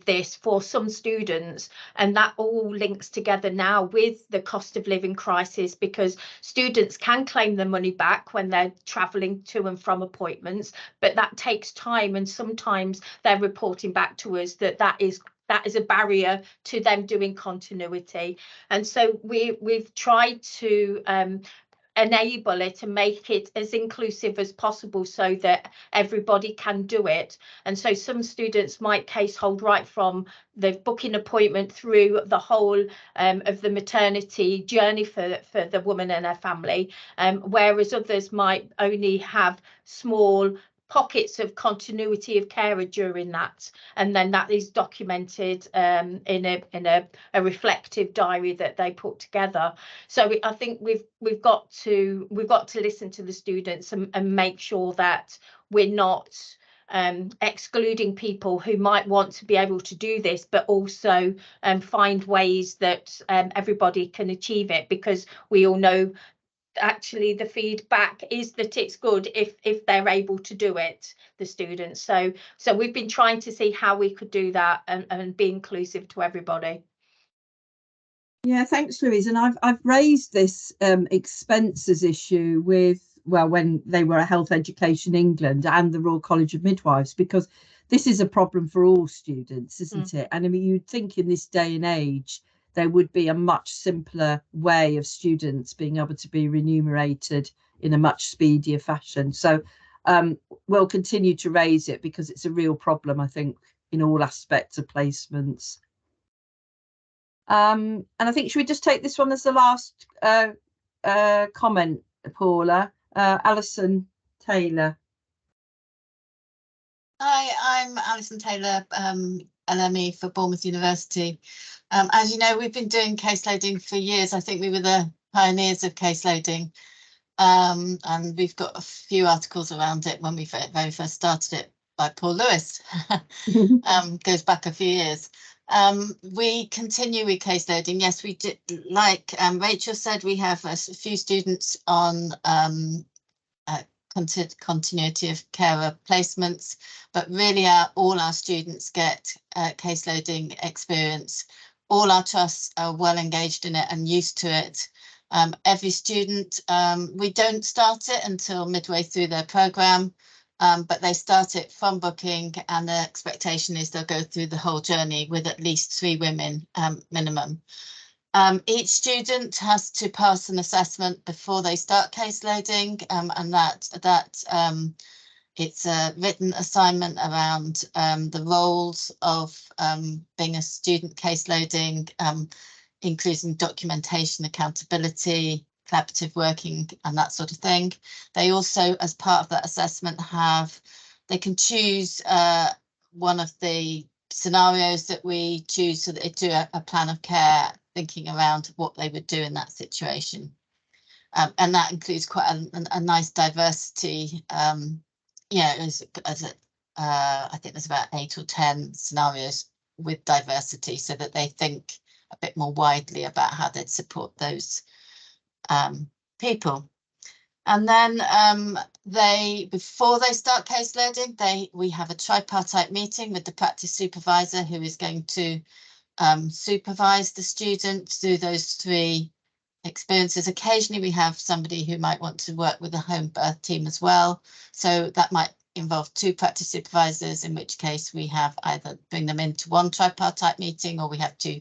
this for some students, and that all links together now with the cost of living crisis, because students can claim the money back when they're travelling to and from appointments, but that takes time, and sometimes they're reporting back to us that is a barrier to them doing continuity. And so we've tried to enable it and make it as inclusive as possible so that everybody can do it. And so some students might case hold right from the booking appointment through the whole of the maternity journey for the woman and her family, whereas others might only have small pockets of continuity of carer during that, and then that is documented in a reflective diary that they put together. So I think we've got to listen to the students and make sure that we're not excluding people who might want to be able to do this, but also find ways that everybody can achieve it, because we all know actually the feedback is that it's good if they're able to do it, the students. So we've been trying to see how we could do that and be inclusive to everybody. Yeah, thanks, Louise. And I've raised this expenses issue with, well, when they were at Health Education England and the Royal College of Midwives, because this is a problem for all students, isn't it? And I mean, you'd think in this day and age there would be a much simpler way of students being able to be remunerated in a much speedier fashion. So we'll continue to raise it, because it's a real problem, I think, in all aspects of placements. And I think, should we just take this one as the last comment, Paula? Alison Taylor. Hi, I'm Alison Taylor, LME for Bournemouth University. As you know, we've been doing caseloading for years. I think we were the pioneers of caseloading, and we've got a few articles around it when we very first started it by Paul Lewis. Goes back a few years. We continue with caseloading. Yes, we did. Like Rachel said, we have a few students on continuity of carer placements, but really all our students get caseloading experience. All our trusts are well engaged in it and used to it. Every student, we don't start it until midway through their programme, but they start it from booking, and the expectation is they'll go through the whole journey with at least 3 women minimum. Each student has to pass an assessment before they start caseloading, and that it's a written assignment around the roles of being a student caseloading. including documentation, accountability, collaborative working and that sort of thing. They also, as part of that assessment, they can choose one of the scenarios that we choose, so that they do a plan of care thinking around what they would do in that situation. And that includes quite a nice diversity. Yeah, I think there's about 8 or 10 scenarios with diversity, so that they think a bit more widely about how they'd support those people. And then before they start case loading, we have a tripartite meeting with the practice supervisor, who is going to supervise the student through those 3 experiences. Occasionally we have somebody who might want to work with the home birth team as well, so that might involve 2 practice supervisors, in which case we have either bring them into one tripartite meeting, or we have 2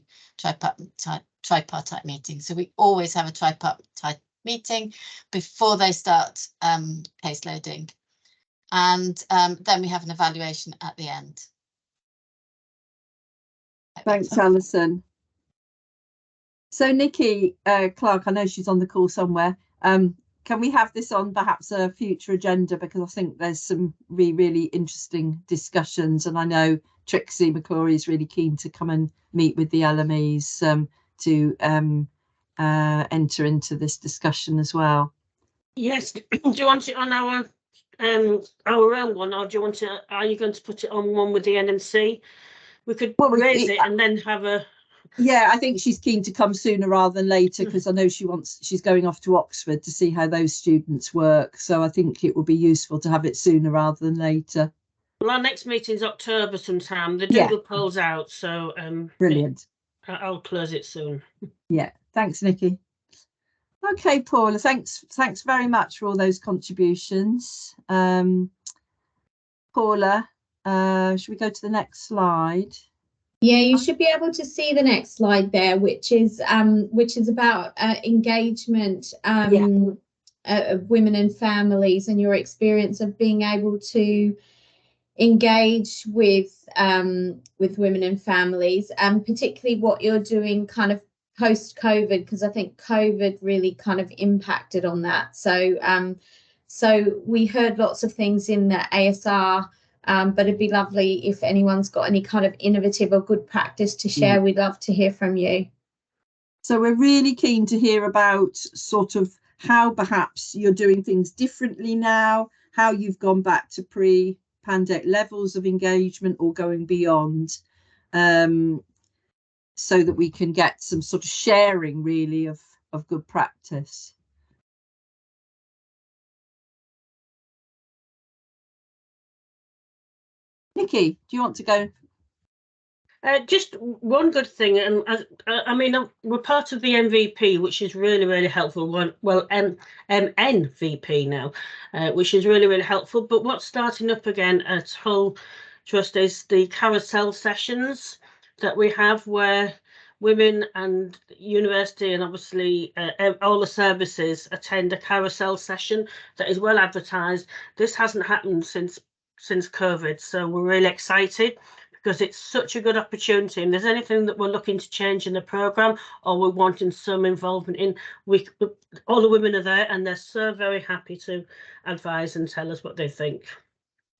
tripartite meetings. So we always have a tripartite meeting before they start case loading, and then we have an evaluation at the end. Thanks, Alison. So Nikki Clark, I know she's on the call somewhere. Can we have this on perhaps a future agenda, because I think there's some really interesting discussions, and I know Trixie McClory is really keen to come and meet with the LMEs to enter into this discussion as well. Yes. Do you want it on our own one, or do you want to? Are you going to put it on one with the NMC? We could raise it and then have a. Yeah, I think she's keen to come sooner rather than later, because I know she's going off to Oxford to see how those students work. So I think it would be useful to have it sooner rather than later. Well, our next meeting's October sometime. The doodle poll's out, so brilliant. I'll close it soon. Yeah, thanks, Nikki. Okay, Paula, thanks very much for all those contributions. Paula, should we go to the next slide? Yeah, you should be able to see the next slide there, which is about engagement of women and families, and your experience of being able to engage with women and families, and particularly what you're doing kind of post-COVID, because I think COVID really kind of impacted on that. So we heard lots of things in the ASR. But it'd be lovely if anyone's got any kind of innovative or good practice to share. We'd love to hear from you. So we're really keen to hear about sort of how perhaps you're doing things differently now, how you've gone back to pre-pandemic levels of engagement or going beyond, so that we can get some sort of sharing really of good practice. Nikki, do you want to go? Just one good thing, and I mean, we're part of the MVP, which is really helpful. Well, NVP now, which is really helpful. But what's starting up again at Hull Trust is the carousel sessions that we have, where women and university and obviously all the services attend a carousel session that is well advertised. This hasn't happened since COVID, so we're really excited, because it's such a good opportunity. And there's anything that we're looking to change in the programme, or we're wanting some involvement in, all the women are there, and they're so very happy to advise and tell us what they think.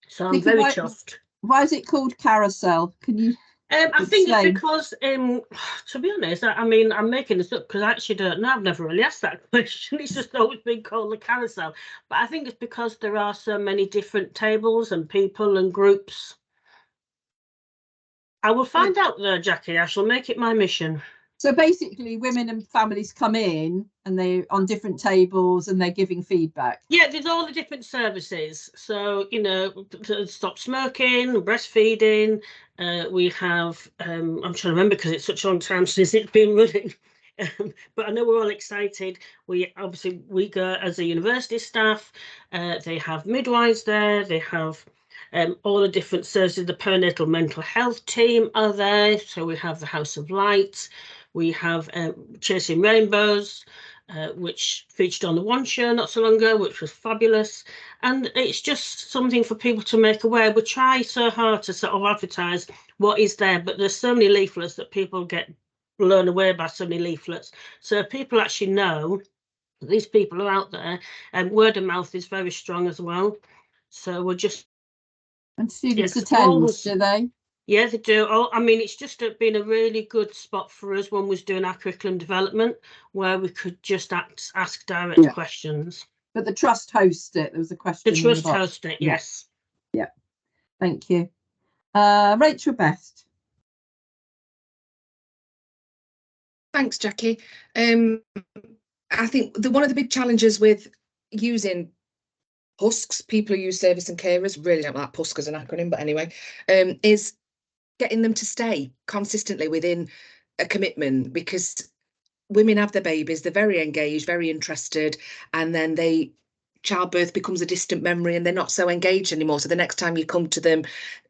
So I'm very chuffed. Why is it called carousel? Can you I think it's because, to be honest, I mean, I'm making this up because I actually don't know. I've never really asked that question. It's just always been called the carousel. But I think it's because there are so many different tables and people and groups. I will find out though, Jackie. I shall make it my mission. So basically women and families come in and they're on different tables and they're giving feedback. Yeah, there's all the different services. So, you know, to stop smoking, breastfeeding. We have, I'm trying to remember because it's such a long time since it's been running. But I know we're all excited. We go as a university staff. They have midwives there. They have all the different services. The perinatal mental health team are there. So we have the House of Light. We have Chasing Rainbows, which featured on the One Show not so long ago, which was fabulous. And it's just something for people to make aware. We try so hard to sort of advertise what is there, but there's so many leaflets that people get blown away by so many leaflets. So people actually know that these people are out there, and word of mouth is very strong as well. So we're just... And students attend, do they? Yeah, they do. Oh, I mean, it's just been a really good spot for us when we was doing our curriculum development, where we could just ask direct questions. But the trust hosts it. There was a question. The trust hosts it, yes. Yeah. Thank you. Rachel Best. Thanks, Jackie. I think one of the big challenges with using PUSCs, people who use service and carers, really don't like PUSC as an acronym, but anyway, is getting them to stay consistently within a commitment, because women have their babies, they're very engaged, very interested, and then childbirth becomes a distant memory and they're not so engaged anymore. So the next time you come to them,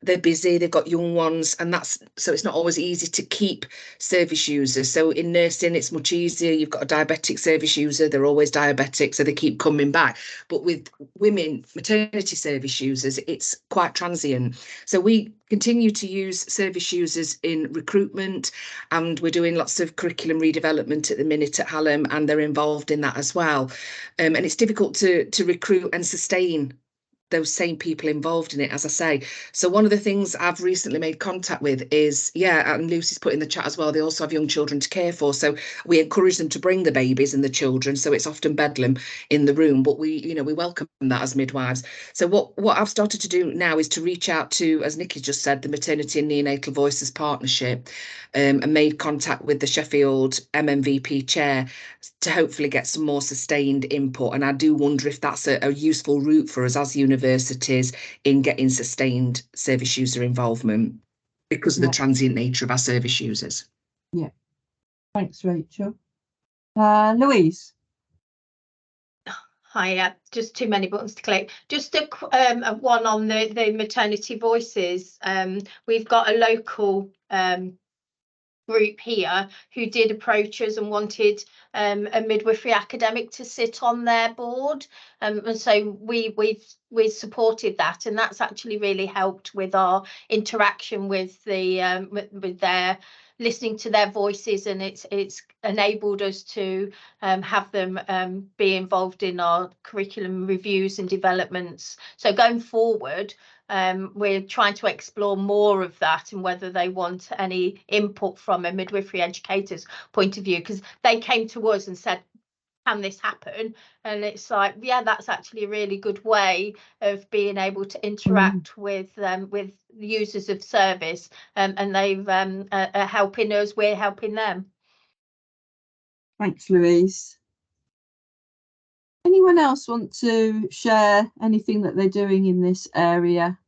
they're busy, they've got young ones, and so it's not always easy to keep service users. So in nursing, it's much easier. You've got a diabetic service user, they're always diabetic, so they keep coming back. But with women maternity service users, it's quite transient. So we continue to use service users in recruitment, and we're doing lots of curriculum redevelopment at the minute at Hallam, and they're involved in that as well. And it's difficult to recruit and sustain those same people involved in it, as I say. So one of the things I've recently made contact with is, and Lucy's put in the chat as well, they also have young children to care for. So we encourage them to bring the babies and the children. So it's often bedlam in the room, but we welcome that as midwives. So what I've started to do now is to reach out to, as Nikki just said, the Maternity and Neonatal Voices Partnership, and made contact with the Sheffield MMVP chair to hopefully get some more sustained input. And I do wonder if that's a useful route for us as universities in getting sustained service user involvement, because of the transient nature of our service users. Yeah. Thanks, Rachel. Louise. Hi, just too many buttons to click. Just a one on the maternity voices. We've got a local group here who did approach us and wanted a midwifery academic to sit on their board, and so we supported that, and that's actually really helped with our interaction with the with their listening to their voices, and it's enabled us to have them be involved in our curriculum reviews and developments. So going forward, we're trying to explore more of that, and whether they want any input from a midwifery educator's point of view, because they came to us and said, can this happen? And it's like, yeah, that's actually a really good way of being able to interact with users of service, and they've are helping us, we're helping them. Thanks, Louise. Anyone else want to share anything that they're doing in this area?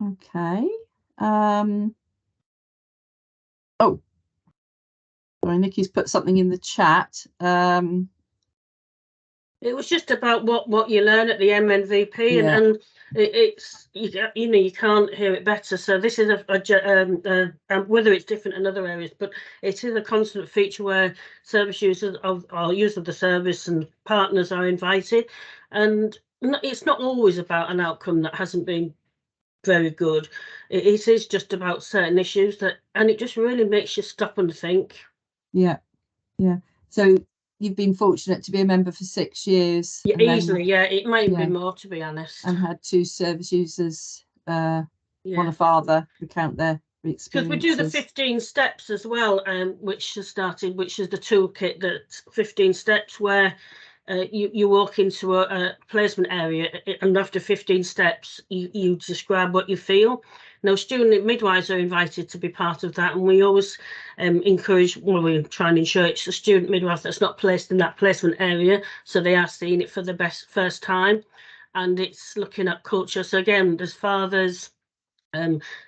Okay. Oh, sorry, Nikki's put something in the chat. It was just about what you learn at the MNVP, and it's you can't hear it better. So this is whether it's different in other areas, but it is a constant feature where service users or users of the service and partners are invited, and it's not always about an outcome that hasn't been very good. It is just about certain issues and it just really makes you stop and think. Yeah. So you've been fortunate to be a member for 6 years. Yeah, easily. It might have been more, to be honest. And had 2 service users, one a father, recount their experiences. Because we do the 15 steps as well, which is the toolkit, that 15 steps where you walk into a placement area, and after 15 steps you describe what you feel. Now student midwives are invited to be part of that, and we always encourage, we try and ensure it's a student midwife that's not placed in that placement area, so they are seeing it for the first time, and it's looking at culture. So again, there's fathers,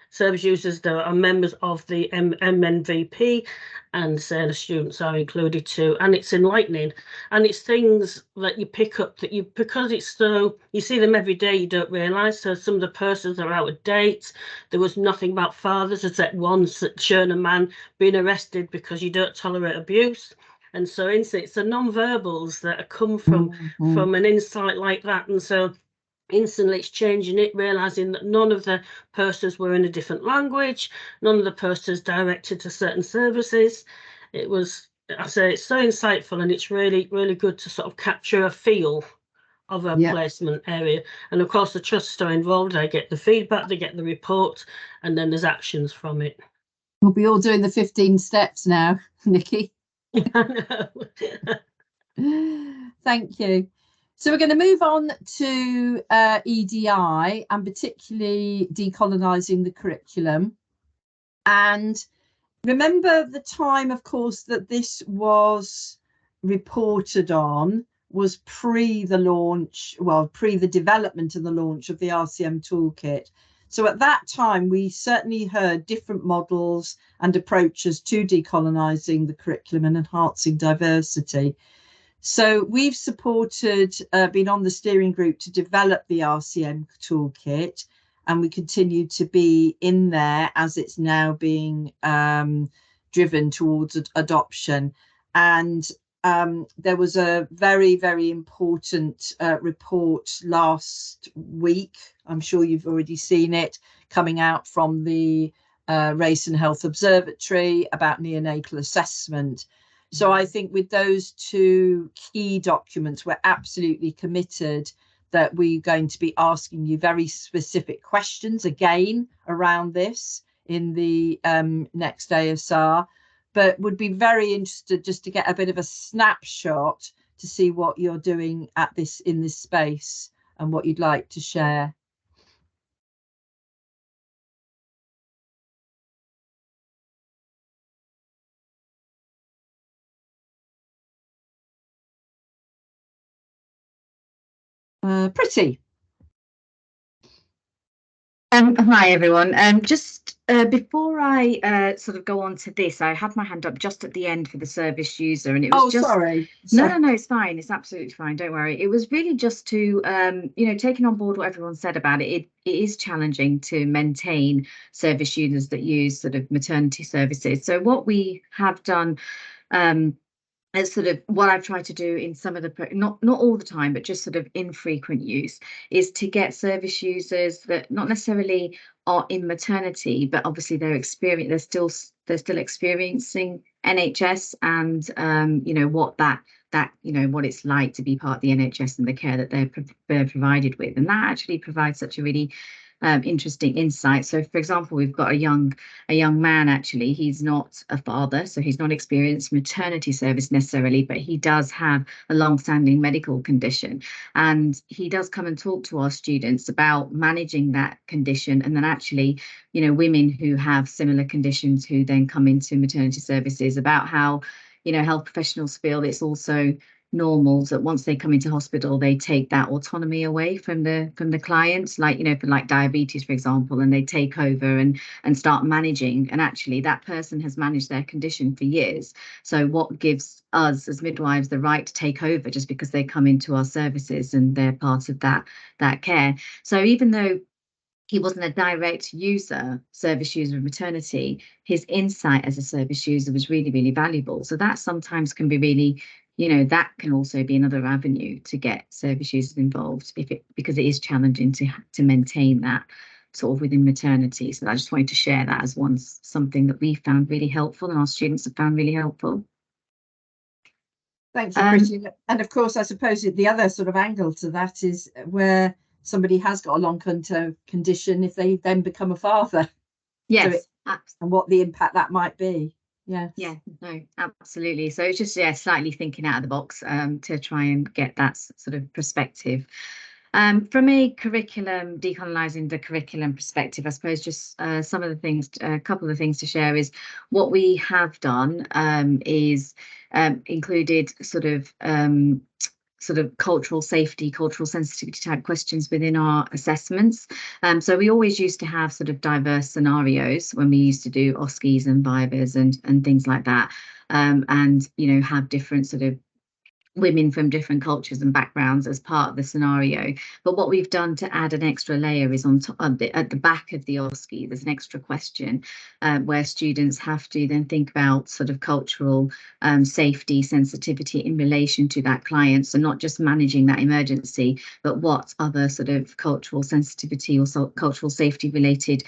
service users that are members of the MNVP, and the students are included too, and it's enlightening, and it's things that you pick up that because it's so, you see them every day, you don't realise. So some of the persons are out of date. There was nothing about fathers except one shown a man being arrested because you don't tolerate abuse. And so it's the non-verbals that come from an insight like that, and so instantly exchanging it, realizing that none of the posters were in a different language, none of the posters directed to certain services. It was, I say, it's so insightful, and it's really, really good to sort of capture a feel of a placement area. And of course, the trusts are involved. They get the feedback, they get the report, and then there's actions from it. We'll be all doing the 15 steps now, Nikki. Thank you. So we're going to move on to EDI, and particularly decolonising the curriculum. And remember the time, of course, that this was reported on was pre the launch, well, pre the development and the launch of the RCM toolkit. So at that time, we certainly heard different models and approaches to decolonising the curriculum and enhancing diversity. So we've supported, been on the steering group to develop the RCM toolkit, and we continue to be in there as it's now being driven towards adoption. And there was a very, very important report last week. I'm sure you've already seen it, coming out from the Race and Health Observatory about neonatal assessment. So I think with those two key documents, we're absolutely committed that we're going to be asking you very specific questions again around this in the next ASR, but would be very interested just to get a bit of a snapshot to see what you're doing at this in this space and what you'd like to share. Pretty. Hi everyone. Just before I sort of go on to this, I had my hand up just at the end for the service user, and it was sorry. No, it's fine. It's absolutely fine. Don't worry. It was really just to taking on board what everyone said about it. It is challenging to maintain service users that use sort of maternity services. So what we have done as sort of what I've tried to do in some of the, not all the time, but just sort of infrequent use, is to get service users that not necessarily are in maternity, but obviously they're still experiencing NHS and what it's like to be part of the NHS and the care that they're provided with, and that actually provides such a really interesting insight. So for example, we've got a young man, actually, he's not a father, so he's not experienced maternity service necessarily, but he does have a long-standing medical condition, and he does come and talk to our students about managing that condition. And then actually, women who have similar conditions who then come into maternity services, about how health professionals feel it's also normal that once they come into hospital, they take that autonomy away from the clients, like for like diabetes, for example, and they take over and start managing, and actually that person has managed their condition for years. So what gives us as midwives the right to take over just because they come into our services and they're part of that care? So even though he wasn't a direct service user of maternity, his insight as a service user was really, really valuable. So that sometimes can be really, that can also be another avenue to get service users involved because it is challenging to maintain that sort of within maternity. So I just wanted to share that as something that we found really helpful and our students have found really helpful. Thank you, Pretty. And of course, I suppose the other sort of angle to that is where somebody has got a long-term condition, if they then become a father. Yes. And what the impact that might be. Yeah. Yeah, no, absolutely. So it's just slightly thinking out of the box to try and get that sort of perspective. From a decolonising the curriculum perspective, I suppose just some of the things, a couple of things to share is what we have done is included sort of cultural safety, cultural sensitivity type questions within our assessments. So we always used to have sort of diverse scenarios when we used to do OSCEs and Vivas and things like that, and have different sort of women from different cultures and backgrounds as part of the scenario. But what we've done to add an extra layer is on top of at the back of the OSCE, there's an extra question where students have to then think about sort of cultural safety, sensitivity in relation to that client. So not just managing that emergency, but what other sort of cultural sensitivity or cultural safety related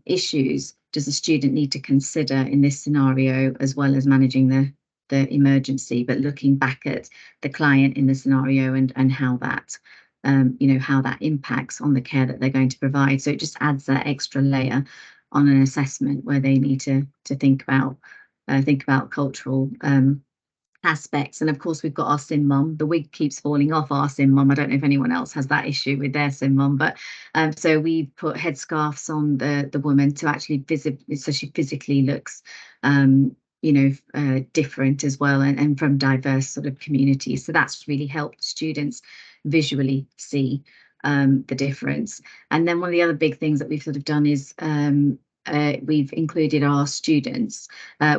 issues does the student need to consider in this scenario, as well as managing the emergency, but looking back at the client in the scenario and how that how that impacts on the care that they're going to provide. So it just adds that extra layer on an assessment where they need to think about cultural aspects. And of course we've got our sim mum. The wig keeps falling off our sim mum. I don't know if anyone else has that issue with their sim mum, but so we put headscarves on the woman to actually so she physically looks different as well, and from diverse sort of communities. So that's really helped students visually see the difference. And then one of the other big things that we've sort of done is we've included our students.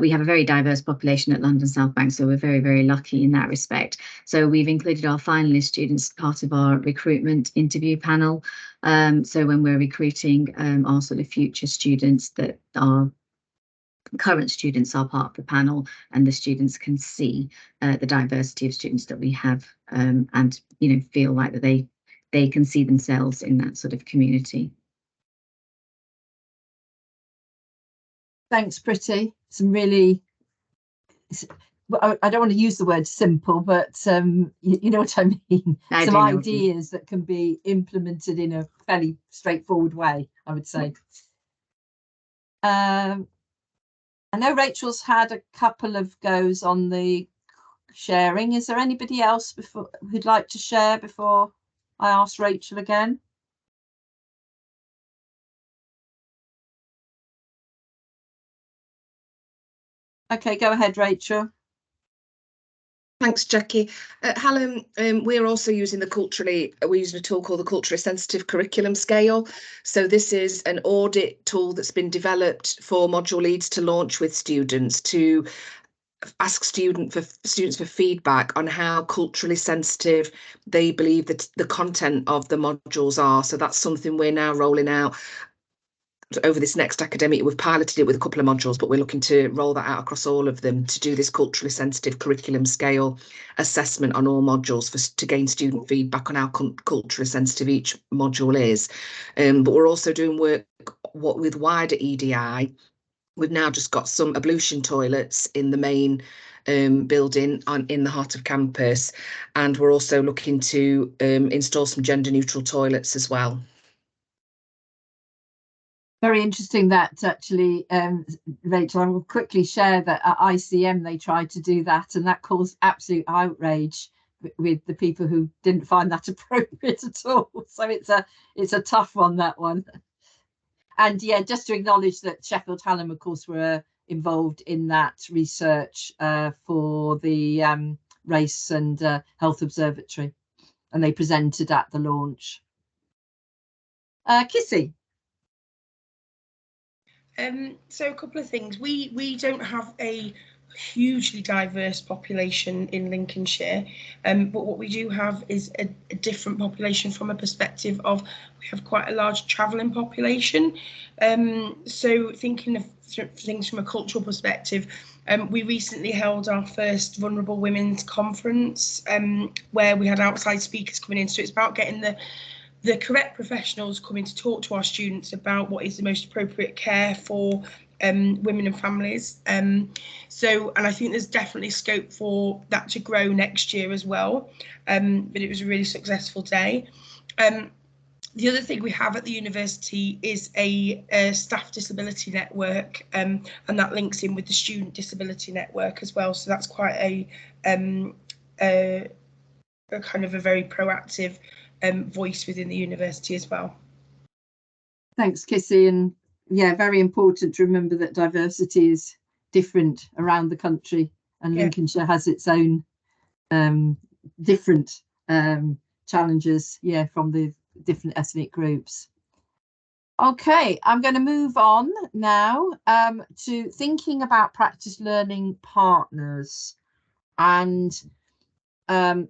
We have a very diverse population at London South Bank, so we're very, very lucky in that respect. So we've included our finalist students part of our recruitment interview panel. So when we're recruiting our sort of future students, that are current students are part of the panel, and the students can see the diversity of students that we have, and feel like that they can see themselves in that sort of community. Thanks, Pretty. Some really, I don't want to use the word simple, but you know what I mean. Some ideas that can be implemented in a fairly straightforward way, I would say. I know Rachel's had a couple of goes on the sharing. Is there anybody else who'd like to share before I ask Rachel again? Okay, go ahead, Rachel. Thanks, Jackie. At Hallam, we're also using we're using a tool called the Culturally Sensitive Curriculum Scale. So this is an audit tool that's been developed for module leads to launch with students, to ask students for feedback on how culturally sensitive they believe that the content of the modules are. So that's something we're now rolling out over this next academic year. We've piloted it with a couple of modules, but we're looking to roll that out across all of them, to do this culturally sensitive curriculum scale assessment on all modules to gain student feedback on how culturally sensitive each module is. But we're also doing work with wider EDI. We've now just got some ablution toilets in the main building in the heart of campus, and we're also looking to install some gender neutral toilets as well. Very interesting that, actually, Rachel. I will quickly share that at ICM they tried to do that, and that caused absolute outrage with the people who didn't find that appropriate at all. So it's a tough one, that one. And yeah, just to acknowledge that Sheffield Hallam, of course, were involved in that research for the Race and Health Observatory, and they presented at the launch. Kissy. So a couple of things. We don't have a hugely diverse population in Lincolnshire, but what we do have is a different population from a perspective of we have quite a large travelling population. So thinking of things from a cultural perspective, we recently held our first Vulnerable Women's Conference, where we had outside speakers coming in. So it's about getting the correct professionals coming to talk to our students about what is the most appropriate care for women and families. And I think there's definitely scope for that to grow next year as well. But it was a really successful day. The other thing we have at the university is a staff disability network, and that links in with the student disability network as well. So that's quite a kind of a very proactive voice within the university as well. Thanks, Kissy. And yeah, very important to remember that diversity is different around the country, and Lincolnshire has its own different challenges, from the different ethnic groups. Okay, I'm going to move on now to thinking about practice learning partners. And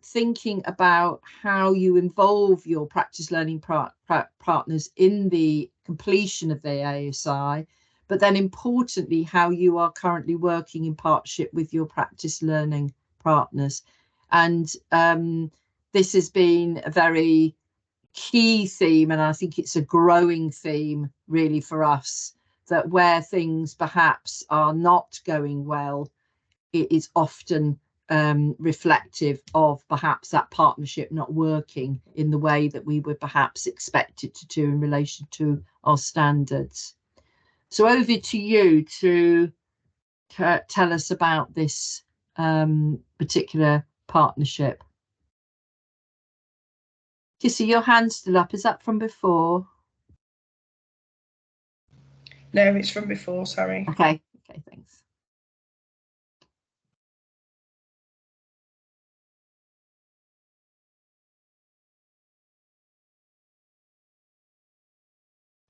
thinking about how you involve your practice learning partners in the completion of the AEI, but then importantly, how you are currently working in partnership with your practice learning partners. And this has been a very key theme, and I think it's a growing theme really for us, that where things perhaps are not going well, it is often reflective of perhaps that partnership not working in the way that we would perhaps expect it to do in relation to our standards. So over to you to tell us about this particular partnership. Kissy, your hand's still up. Is that from before? No, it's from before, sorry. Okay, thanks.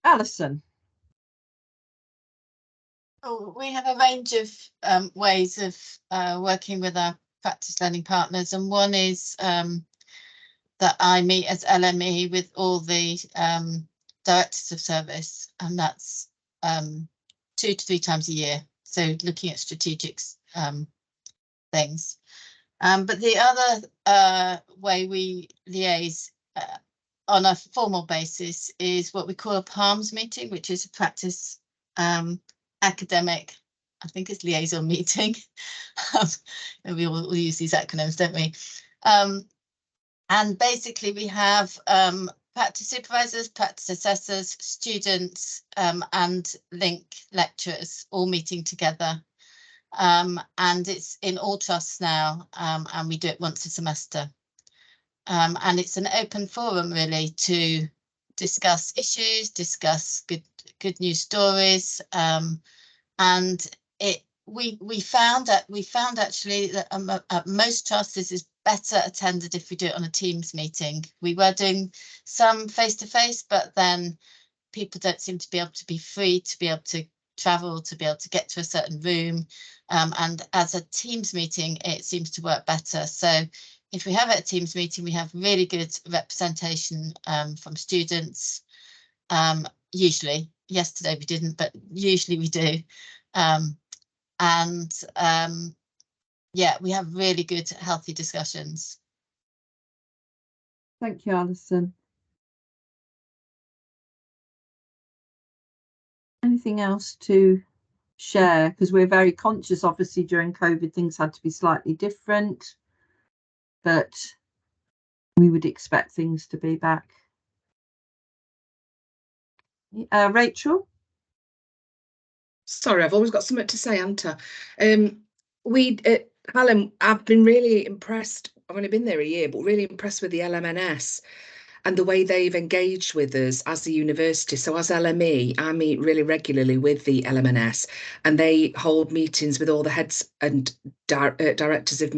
Alison. Oh, we have a range of ways of working with our practice learning partners, and one is that I meet as LME with all the directors of service, and that's 2 to 3 times a year. So looking at strategic things. But the other way we liaise on a formal basis is what we call a PALMS meeting, which is a practice academic, I think it's liaison meeting. We all use these acronyms, don't we? And basically we have practice supervisors, practice assessors, students, and link lecturers all meeting together. And it's in all trusts now, and we do it once a semester. And it's an open forum really to discuss issues, discuss good news stories, and we found actually that at most trusts this is better attended if we do it on a Teams meeting. We were doing some face-to-face, but then people don't seem to be able to be free to be able to travel, to be able to get to a certain room, and as a Teams meeting it seems to work better. So if we have a Teams meeting, we have really good representation from students. Usually, yesterday we didn't, but usually we do. Yeah, we have really good, healthy discussions. Thank you, Alison. Anything else to share? Because we're very conscious, obviously, during COVID, things had to be slightly different, but we would expect things to be back. Rachel? Sorry, I've always got something to say, Anta. We at Hallam, I've been really impressed. I've only been there a year, but really impressed with the LMNS and the way they've engaged with us as a university. So as LME, I meet really regularly with the LMNS, and they hold meetings with all the heads and directors of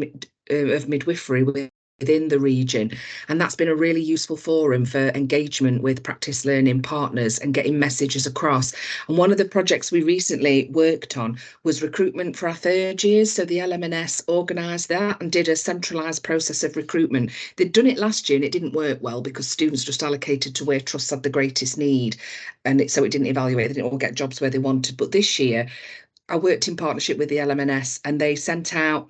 midwifery within the region, and that's been a really useful forum for engagement with practice learning partners and getting messages across. And one of the projects we recently worked on was recruitment for our third years. So the LMNS organised that and did a centralised process of recruitment. They'd done it last year and it didn't work well because students just allocated to where trusts had the greatest need, and so it didn't evaluate. They didn't all get jobs where they wanted. But this year I worked in partnership with the LMNS, and they sent out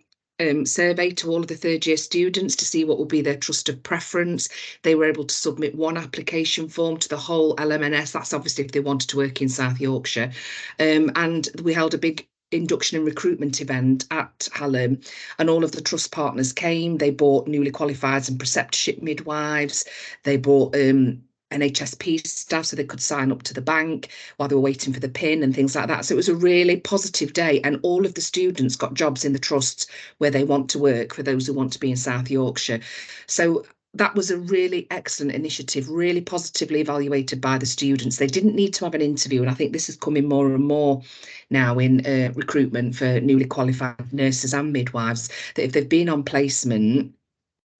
survey to all of the third year students to see what would be their trust of preference. They were able to submit one application form to the whole LMNS. That's obviously if they wanted to work in South Yorkshire. And we held a big induction and recruitment event at Hallam, and all of the trust partners came. They brought newly qualified and preceptorship midwives. They brought NHSP staff so they could sign up to the bank while they were waiting for the PIN and things like that. So it was a really positive day, and all of the students got jobs in the trusts where they want to work, for those who want to be in South Yorkshire. So that was a really excellent initiative, really positively evaluated by the students. They didn't need to have an interview, and I think this is coming more and more now in recruitment for newly qualified nurses and midwives, that if they've been on placement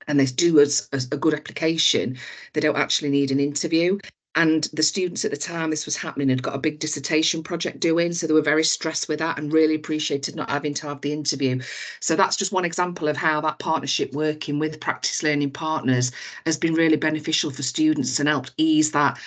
and they do a good application, they don't actually need an interview. And the students at the time this was happening had got a big dissertation project doing, so they were very stressed with that and really appreciated not having to have the interview. So that's just one example of how that partnership working with practice learning partners has been really beneficial for students and helped ease that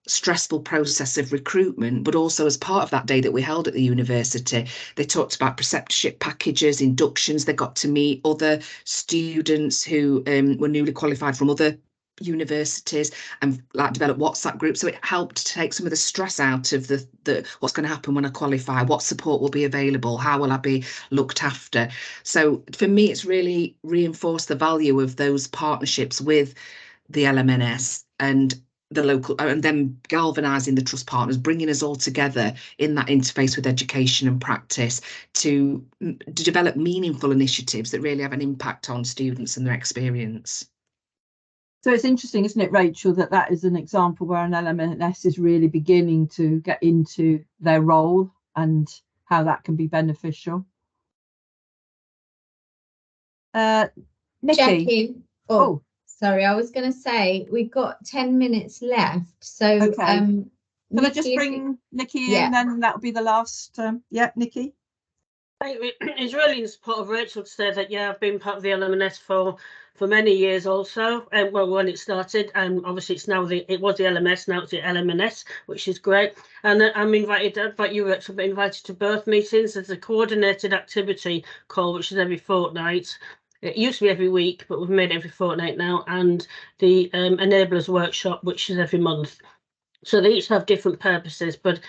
stressful process of recruitment. But also, as part of that day that we held at the university, they talked about preceptorship packages, inductions. They got to meet other students who were newly qualified from other universities and like develop WhatsApp groups. So it helped to take some of the stress out of the what's going to happen when I qualify, what support will be available, how will I be looked after. So for me, it's really reinforced the value of those partnerships with the LMNS and the local, and then galvanising the trust partners, bringing us all together in that interface with education and practice to develop meaningful initiatives that really have an impact on students and their experience. So it's interesting, isn't it, Rachel, that that is an example where an LMNS is really beginning to get into their role and how that can be beneficial. Nikki. Jackie. Oh, sorry, I was going to say we've got 10 minutes left. So okay. Can Nikki, I just bring Nikki in, then that'll be the last. Yeah, Nikki. It's really in support of Rachel to say that, yeah, I've been part of the LMNS for many years also, and well, when it started, and obviously it's now it was the LMS, now it's the LMNS, which is great. And I'm invited, but you Rachel, but invited to both meetings. There's a coordinated activity call, which is every fortnight. It used to be every week, but we've made it every fortnight now, and the enablers workshop, which is every month. So they each have different purposes, but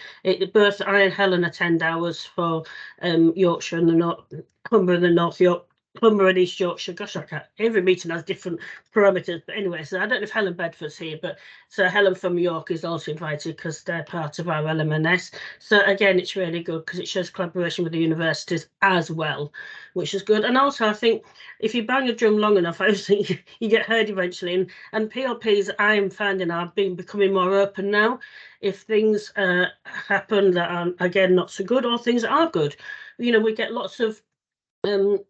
both I and Helen attend ours for Yorkshire and the North, Humber and the North York, Humber and East Yorkshire. Gosh, I can't. Every meeting has different parameters. But anyway, so I don't know if Helen Bedford's here, but so Helen from York is also invited because they're part of our LMNS. So again, it's really good because it shows collaboration with the universities as well, which is good. And also, I think if you bang a drum long enough, I think you get heard eventually. And PLPs, I'm finding, are becoming more open now. If things happen that are, again, not so good, or things that are good, you know, we get lots of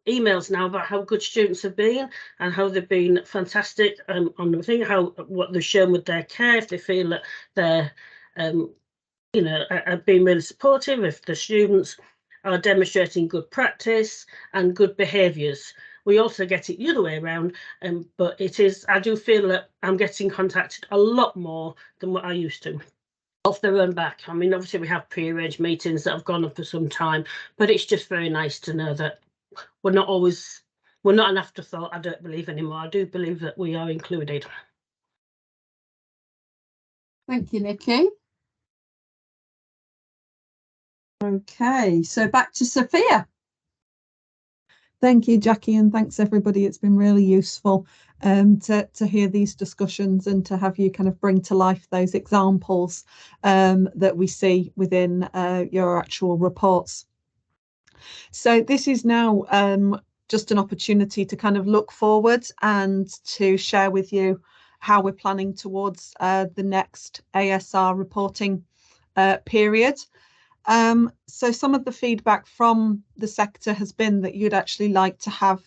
emails now about how good students have been and how they've been fantastic on the thing, what they've shown with their care, if they feel that they're you know, are being really supportive, if the students are demonstrating good practice and good behaviours. We also get it the other way around, but it is, I do feel that I'm getting contacted a lot more than what I used to, off their own back. I mean, obviously we have pre-arranged meetings that have gone on for some time, but it's just very nice to know that we're not an afterthought, I don't believe anymore. I do believe that we are included. Thank you, Nikki. Okay, so back to Sophia. Thank you, Jackie, and thanks everybody. It's been really useful to hear these discussions and to have you kind of bring to life those examples that we see within your actual reports. So this is now just an opportunity to kind of look forward and to share with you how we're planning towards the next ASR reporting period. So some of the feedback from the sector has been that you'd actually like to have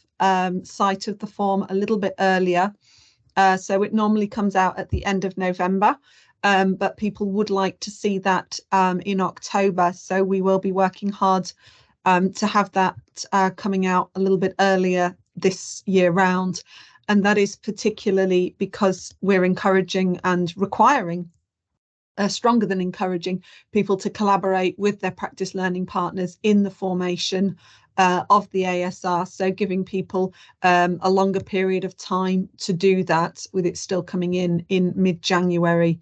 sight of the form a little bit earlier. So it normally comes out at the end of November, but people would like to see that in October. So we will be working hard to have that coming out a little bit earlier this year round. And that is particularly because we're encouraging and requiring, stronger than encouraging, people to collaborate with their practice learning partners in the formation of the ASR. So giving people a longer period of time to do that, with it still coming in mid-January,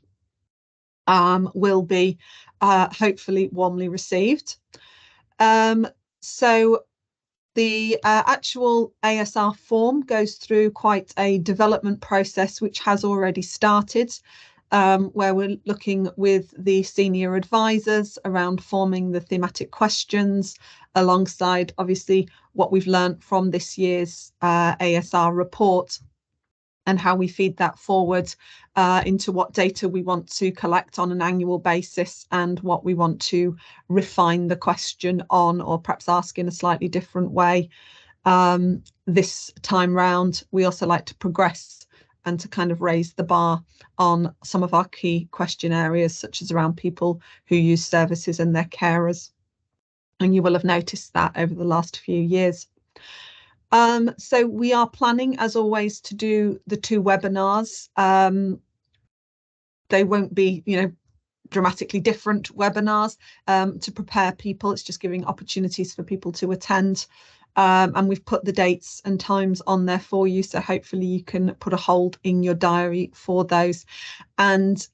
will be hopefully warmly received. So the actual ASR form goes through quite a development process, which has already started, where we're looking with the senior advisors around forming the thematic questions, alongside obviously what we've learned from this year's ASR report, and how we feed that forward into what data we want to collect on an annual basis and what we want to refine the question on, or perhaps ask in a slightly different way this time round. We also like to progress and to kind of raise the bar on some of our key question areas, such as around people who use services and their carers. And you will have noticed that over the last few years. So we are planning, as always, to do the 2 webinars. They won't be, dramatically different webinars to prepare people. It's just giving opportunities for people to attend. And we've put the dates and times on there for you, so hopefully you can put a hold in your diary for those. And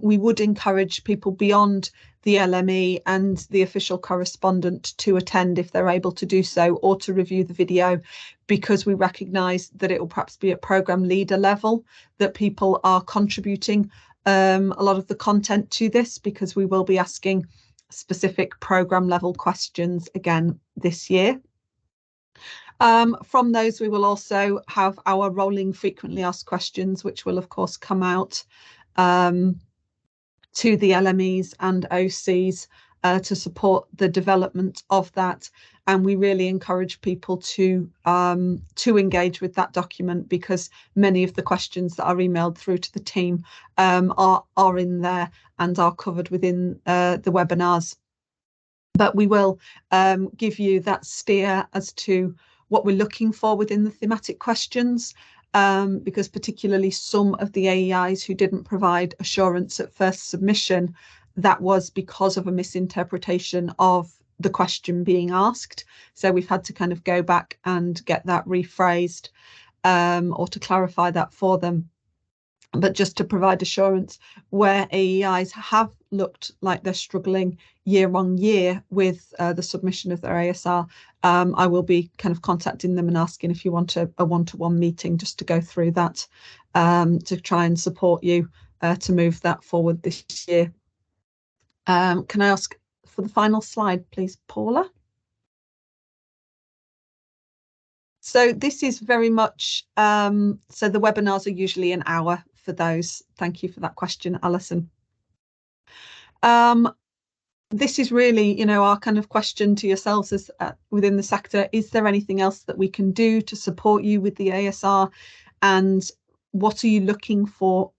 we would encourage people beyond the LME and the official correspondent to attend if they're able to do so, or to review the video, because we recognise that it will perhaps be at programme leader level that people are contributing a lot of the content to this, because we will be asking specific programme level questions again this year. From those, we will also have our rolling frequently asked questions, which will of course come out to the LMEs and OCs to support the development of that. And we really encourage people to engage with that document, because many of the questions that are emailed through to the team are in there and are covered within the webinars. But we will give you that steer as to what we're looking for within the thematic questions, because particularly some of the AEIs who didn't provide assurance at first submission, that was because of a misinterpretation of the question being asked. So we've had to kind of go back and get that rephrased or to clarify that for them. But just to provide assurance, where AEIs have looked like they're struggling year on year with the submission of their ASR, I will be kind of contacting them and asking if you want a one-to-one meeting just to go through that, to try and support you to move that forward this year. Can I ask for the final slide, please, Paula? So this is very much, so the webinars are usually an hour for those. Thank you for that question, Alison. This is really, our kind of question to yourselves as within the sector. Is there anything else that we can do to support you with the ASR? And what are you looking for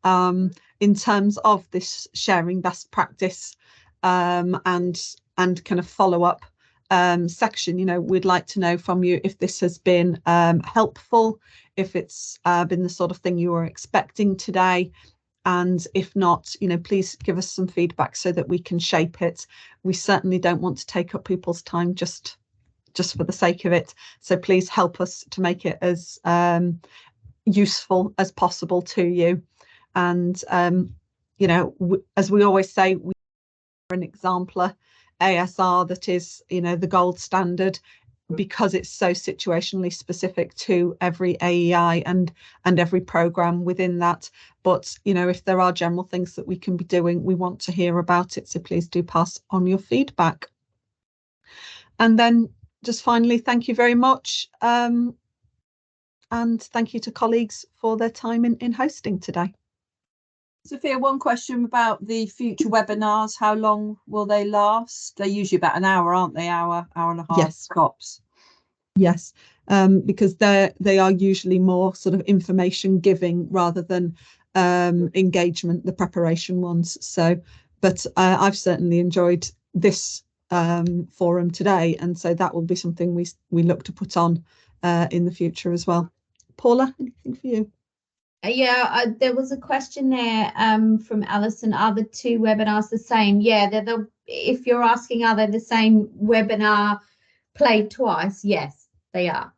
in terms of this sharing best practice and kind of follow-up section? We'd like to know from you if this has been helpful, if it's been the sort of thing you were expecting today, and if not, please give us some feedback so that we can shape it. We certainly don't want to take up people's time just for the sake of it, so please help us to make it as useful as possible to you. And as we always say, we are an exemplar ASR that is, the gold standard, because it's so situationally specific to every AEI and every programme within that. But, if there are general things that we can be doing, we want to hear about it. So please do pass on your feedback. And then just finally, thank you very much. And thank you to colleagues for their time in hosting today. Sophia, one question about the future webinars. How long will they last? They're usually about an hour, aren't they? Hour and a half. Yes. Tops. Yes, because they are usually more sort of information giving rather than engagement, the preparation ones. So, but I've certainly enjoyed this forum today, and so that will be something we look to put on in the future as well. Paula, anything for you? Yeah, there was a question there from Alison. Are the 2 webinars the same? Yeah, if you're asking, are they the same webinar played twice? Yes, they are.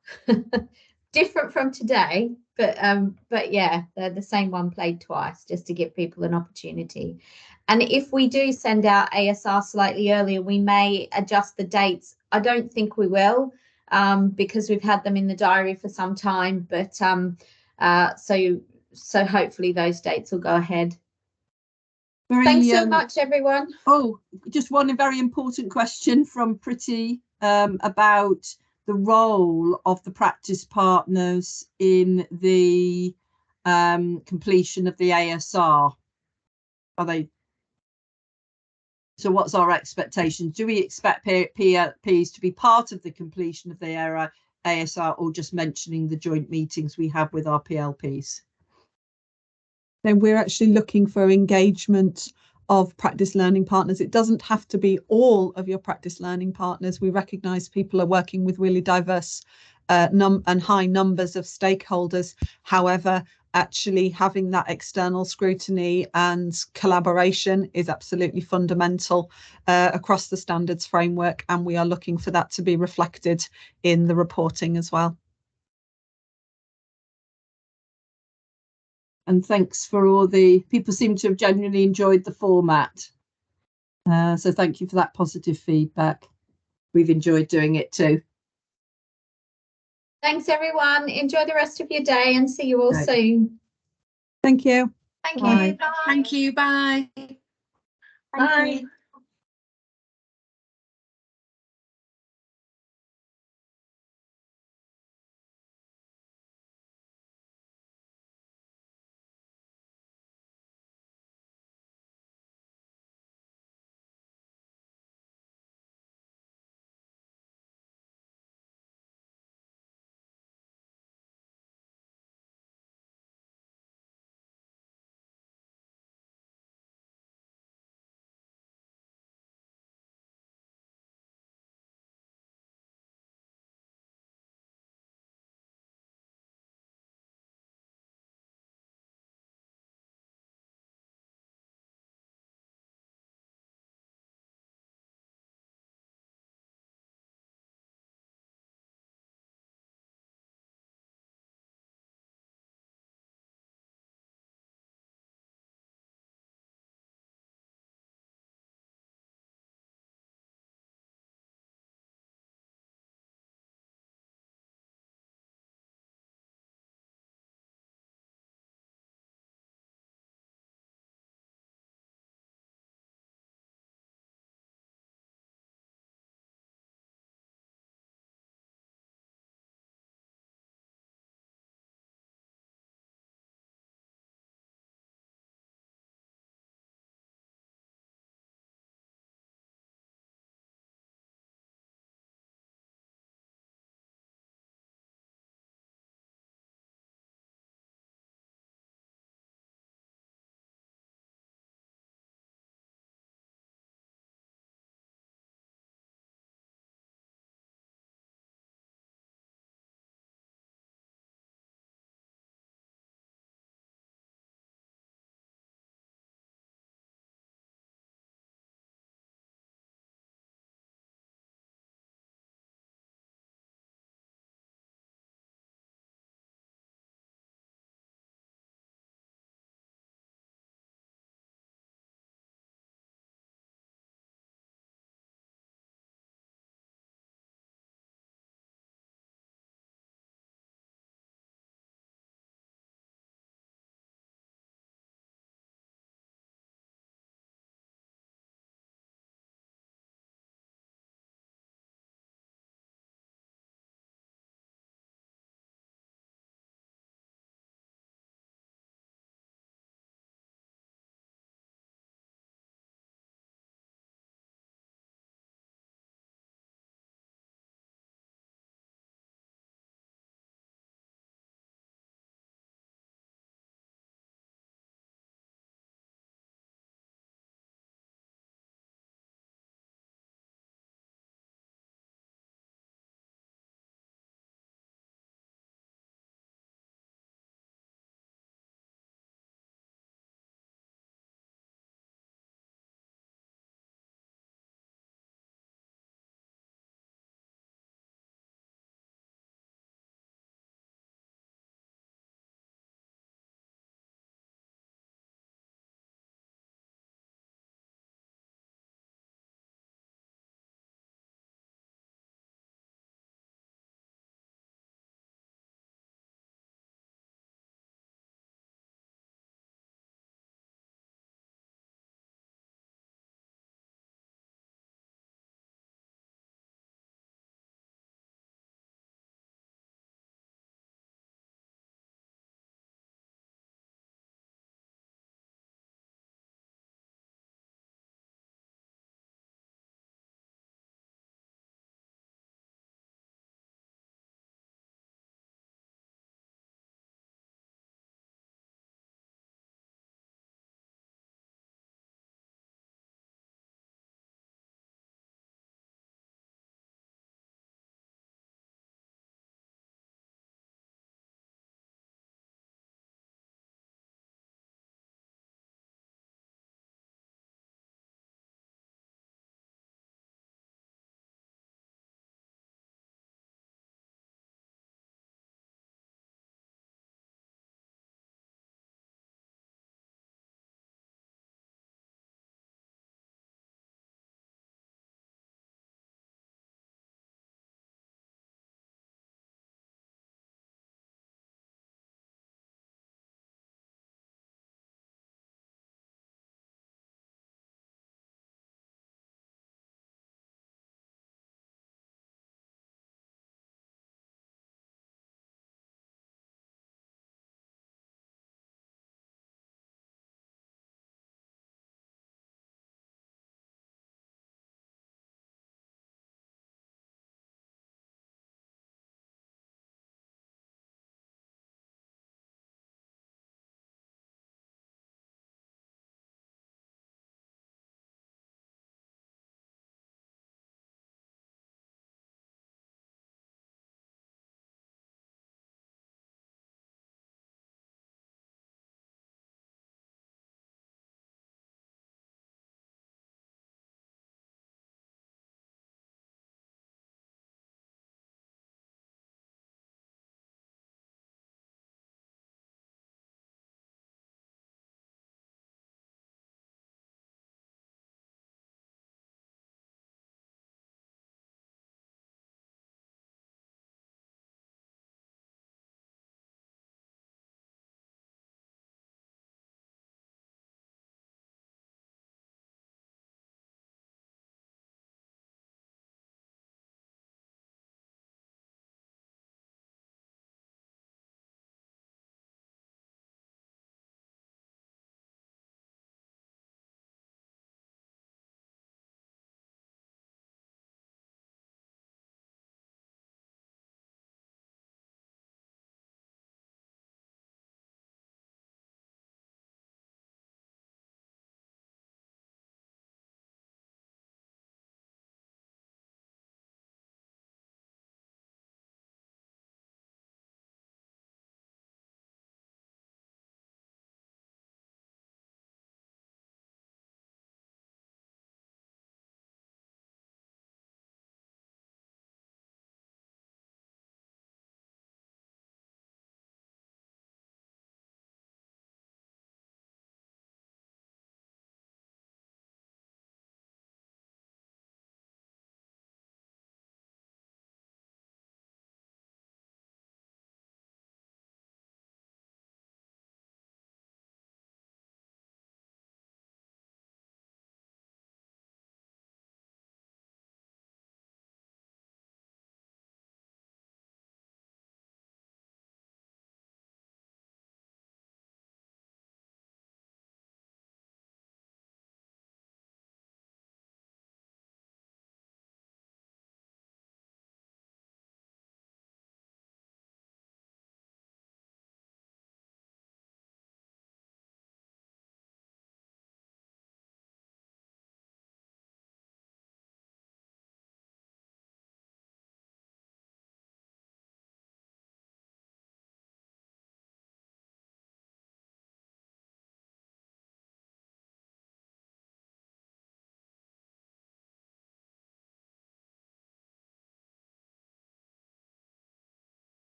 Different from today, but yeah, they're the same one played twice, just to give people an opportunity. And if we do send out ASR slightly earlier, we may adjust the dates. I don't think we will, because we've had them in the diary for some time, but so hopefully those dates will go ahead. Thanks so much, everyone. Oh, just one very important question from Pretty about the role of the practice partners in the completion of the ASR. So what's our expectations? Do we expect PLPs to be part of the completion of the ASR, or just mentioning the joint meetings we have with our PLPs? then we're actually looking for engagement of practice learning partners. It doesn't have to be all of your practice learning partners. We recognise people are working with really diverse and high numbers of stakeholders. However, actually having that external scrutiny and collaboration is absolutely fundamental across the standards framework, and we are looking for that to be reflected in the reporting as well. And thanks for all the people seem to have genuinely enjoyed the format. So thank you for that positive feedback. We've enjoyed doing it too. Thanks, everyone. Enjoy the rest of your day and see you all soon. Thank you. Thank Bye. you. Bye. Thank you. Bye. Bye.